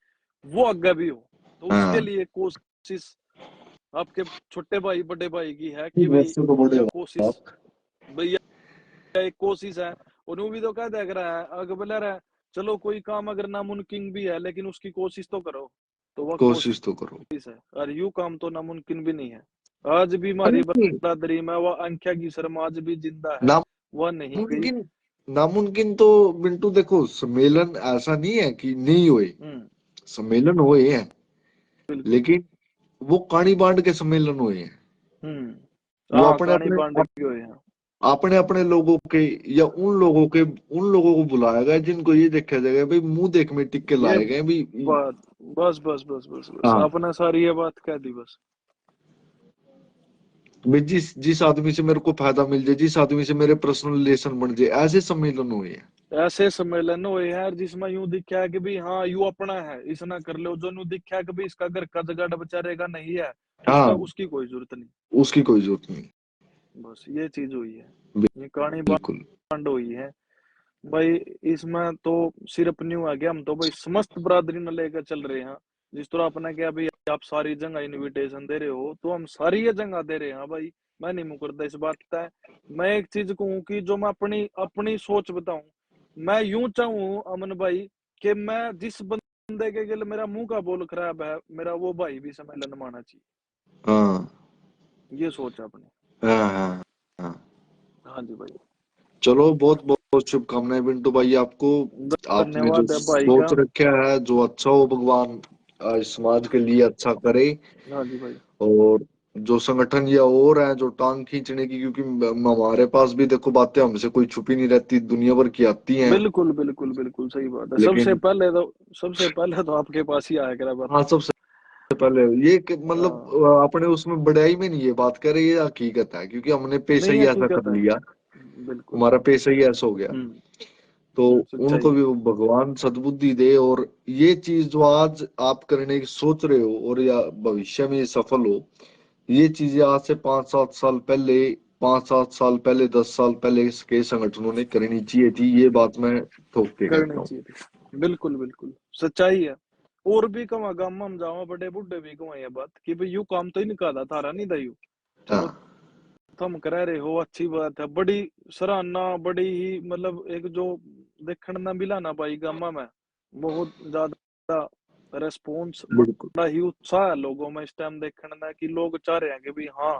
वो आगे भी हो। तो उसके हाँ, लिए कोशिश आपके छोटे भाई बड़े भाई की है कि भाई वैसे तो बड़े यह हो कोशिश, आप। भैया एक कोशिश है। और भी तो क्या देख रहा है आगे बोला रहा है, चलो कोई काम अगर नामुमकिन भी है लेकिन उसकी कोशिश तो करो। तो वह कोशिश कोशिश तो करो। है, और यू काम तो नामुमकिन भी नहीं है। आज भी हमारी नहीं, बरादरी में वह अंख्या की शर्मा आज भी जिंदा है, वह नहीं गई। नामुमकिन नामुमकिन तो बिल्टू देखो, सम्मेलन ऐसा नहीं है कि नहीं हुए, हम्म, सम्मेलन हुए हैं, बिल्कुल। लेकिन वो कानी बांट के सम्मेलन हुए हैं। वो हाँ अपने कहानी अपने बांध के हुए हैं। अपने अपने लोगों के या उन लोगों को बुलाया गया जिनको ये देखा जाएगा भाई मुंह देख में टिक के ये लाए गए भी। बात, बस बस बस बस बस हाँ आपने सारी ये बात कह दी बस। भाई जिस जिस आदमी से मेरे को फायदा मिल जाए, जिस आदमी से मेरे पर्सनल रिलेशन बन जाए, ऐसे सम्मेलन हुए हैं। ऐसे सम्मेलन हुए यार जिसमें यूं दिखा है कि भी हाँ यू अपना है, इस ना कर लो, जो यूं दिखा है कि भी इसका घर का जगह बेचारे का नहीं है, उसका हाँ उसकी कोई जरूरत नहीं। उसकी कोई जरूरत नहीं। बस ये चीज हुई है, ये कहानी बिल्कुल। बांड हुई है भाई। इसमें तो सिर्फ न्यू आ गया, हम तो भाई समस्त बरादरी ने लेकर चल रहे हैं। जिस तरह आपने क्या भाई आप सारी जगह इनविटेशन दे रहे हो, तो हम सारी ये जगह दे रहे हैं भाई। मैं नहीं मुकरता इस बात का। मैं एक चीज कहूँ कि जो मैं अपनी अपनी सोच बताऊं, मैं यूं चाहूँ अमन भाई कि मैं जिस बंदे के लिए मेरा मुंह का बोल खराब है, मेरा वो भाई भी सम्मेलन में आना चाहिए। हाँ ये सोच है अपनी। हाँ हाँ हाँ। हाँ जी भाई। चलो बहुत बहुत शुभकामनाएं पिंटू भाई आपको। आपने जो धन्यवाद है भाई सोच का। रखा है जो अच्छा हो, भगवान समाज के लिए अच्छा करे। हाँ जी भाई। और जो संगठन या और है जो टांग खींचने की, क्योंकि हमारे पास भी देखो बातें हमसे कोई छुपी नहीं रहती, दुनिया भर की आती हैं। बिल्कुल बिल्कुल बिल्कुल सही बात है। लेकिन सबसे पहले तो आपके पास ही आया करा बात। हाँ सबसे पहले ये मतलब हाँ, अपने उसमें बड़ाई में नहीं ये बात कर रहे, ये हकीकत है क्योंकि हमने पेशा नहीं ही ऐसा हकीकत कर है। लिया। बिल्कुल। हमारा पेशा ही ऐसा हो गया। हम्म। तो सच्चाई उनको है। भी वो भगवान सद्बुद्धि दे, और ये चीज जो आज आप करने की सोच रहे हो और या भविष्य में ये सफल हो, ये चीजें आज से 5-7 साल पहले, 5-7 साल पहले, 10 साल पहले इसके संगठनों ने करनी चाहिए थी। ये बात मैं ठोक के कहता करनी हूँ। चाहिए थी, बिल्कुल बिल्कुल सच्चाई है। और भी कमा गामा हम जावा बड़े बुड्ढे भी कमा ये बात कि भाई यू काम तो ही नहीं कहा थारा नहीं था यू। चलो हाँ तुम कह रहे हो, अच्छी बात है, बड़ी सराहना, बड़ी ही मतलब एक जो देखने ना मिला ना भाई गामा में, बहुत ज्यादा रेस्पॉन्स, बिल्कुल। बड़ा ही उत्साह है लोगों में इस टाइम देखने में कि लोग चाह रहे हैं कि भाई हाँ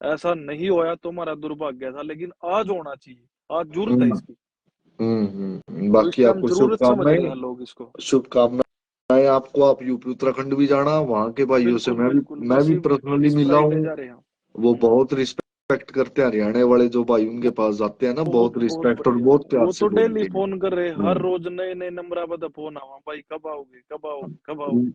ऐसा नहीं होया तो हमारा दुर्भाग्य था, लेकिन आज होना चाहिए, आज जरूरत है हम्म इसकी। तो इस बाकी टाइम आपको जरूरत समझ रहे शुभकामनाएं। हैं लोग इसको। शुभकामनाएं आपको। आप यूपी उत्तराखंड भी जाना, वहां के भाइयों से बिल्कुल मैं भी बिल्कुल मैं बस भी पर्सनली इस मिला फ्राइडे हूँ। जा रहे हैं। वो बहुत रिस्पेक्ट करते हैं, हरियाणा वाले जो भाई उनके पास जाते हैं ना, बहुत बहुत बहुत रिस्पेक्ट और बढ़िया। बहुत प्यार वो से तो डेली बोलते हैं। फोन कर रहे, हर हम्म। रोज नए नए नंबर पर फोन आवा भाई, कब आओगे कब आओगे कब आओगे।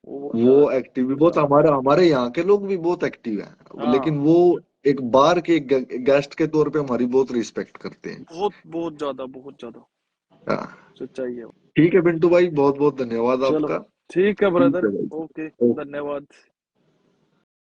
वो बहुत वो ज्यादा एक्टिव भी बहुत, उत्साह। हमारे हमारे यहाँ के लोग भी बहुत एक्टिव हैं, लेकिन हाँ, वो एक बार के गेस्ट के तौर पे हमारी बहुत रिस्पेक्ट करते हैं। बहुत बहुत ज्यादा बहुत ज्यादा। हाँ सच्चाई है। ठीक है पिंटू भाई, बहुत बहुत धन्यवाद चलो आपका। ठीक है ठीक ब्रदर। है भाई। ओके। ओके। धन्यवाद।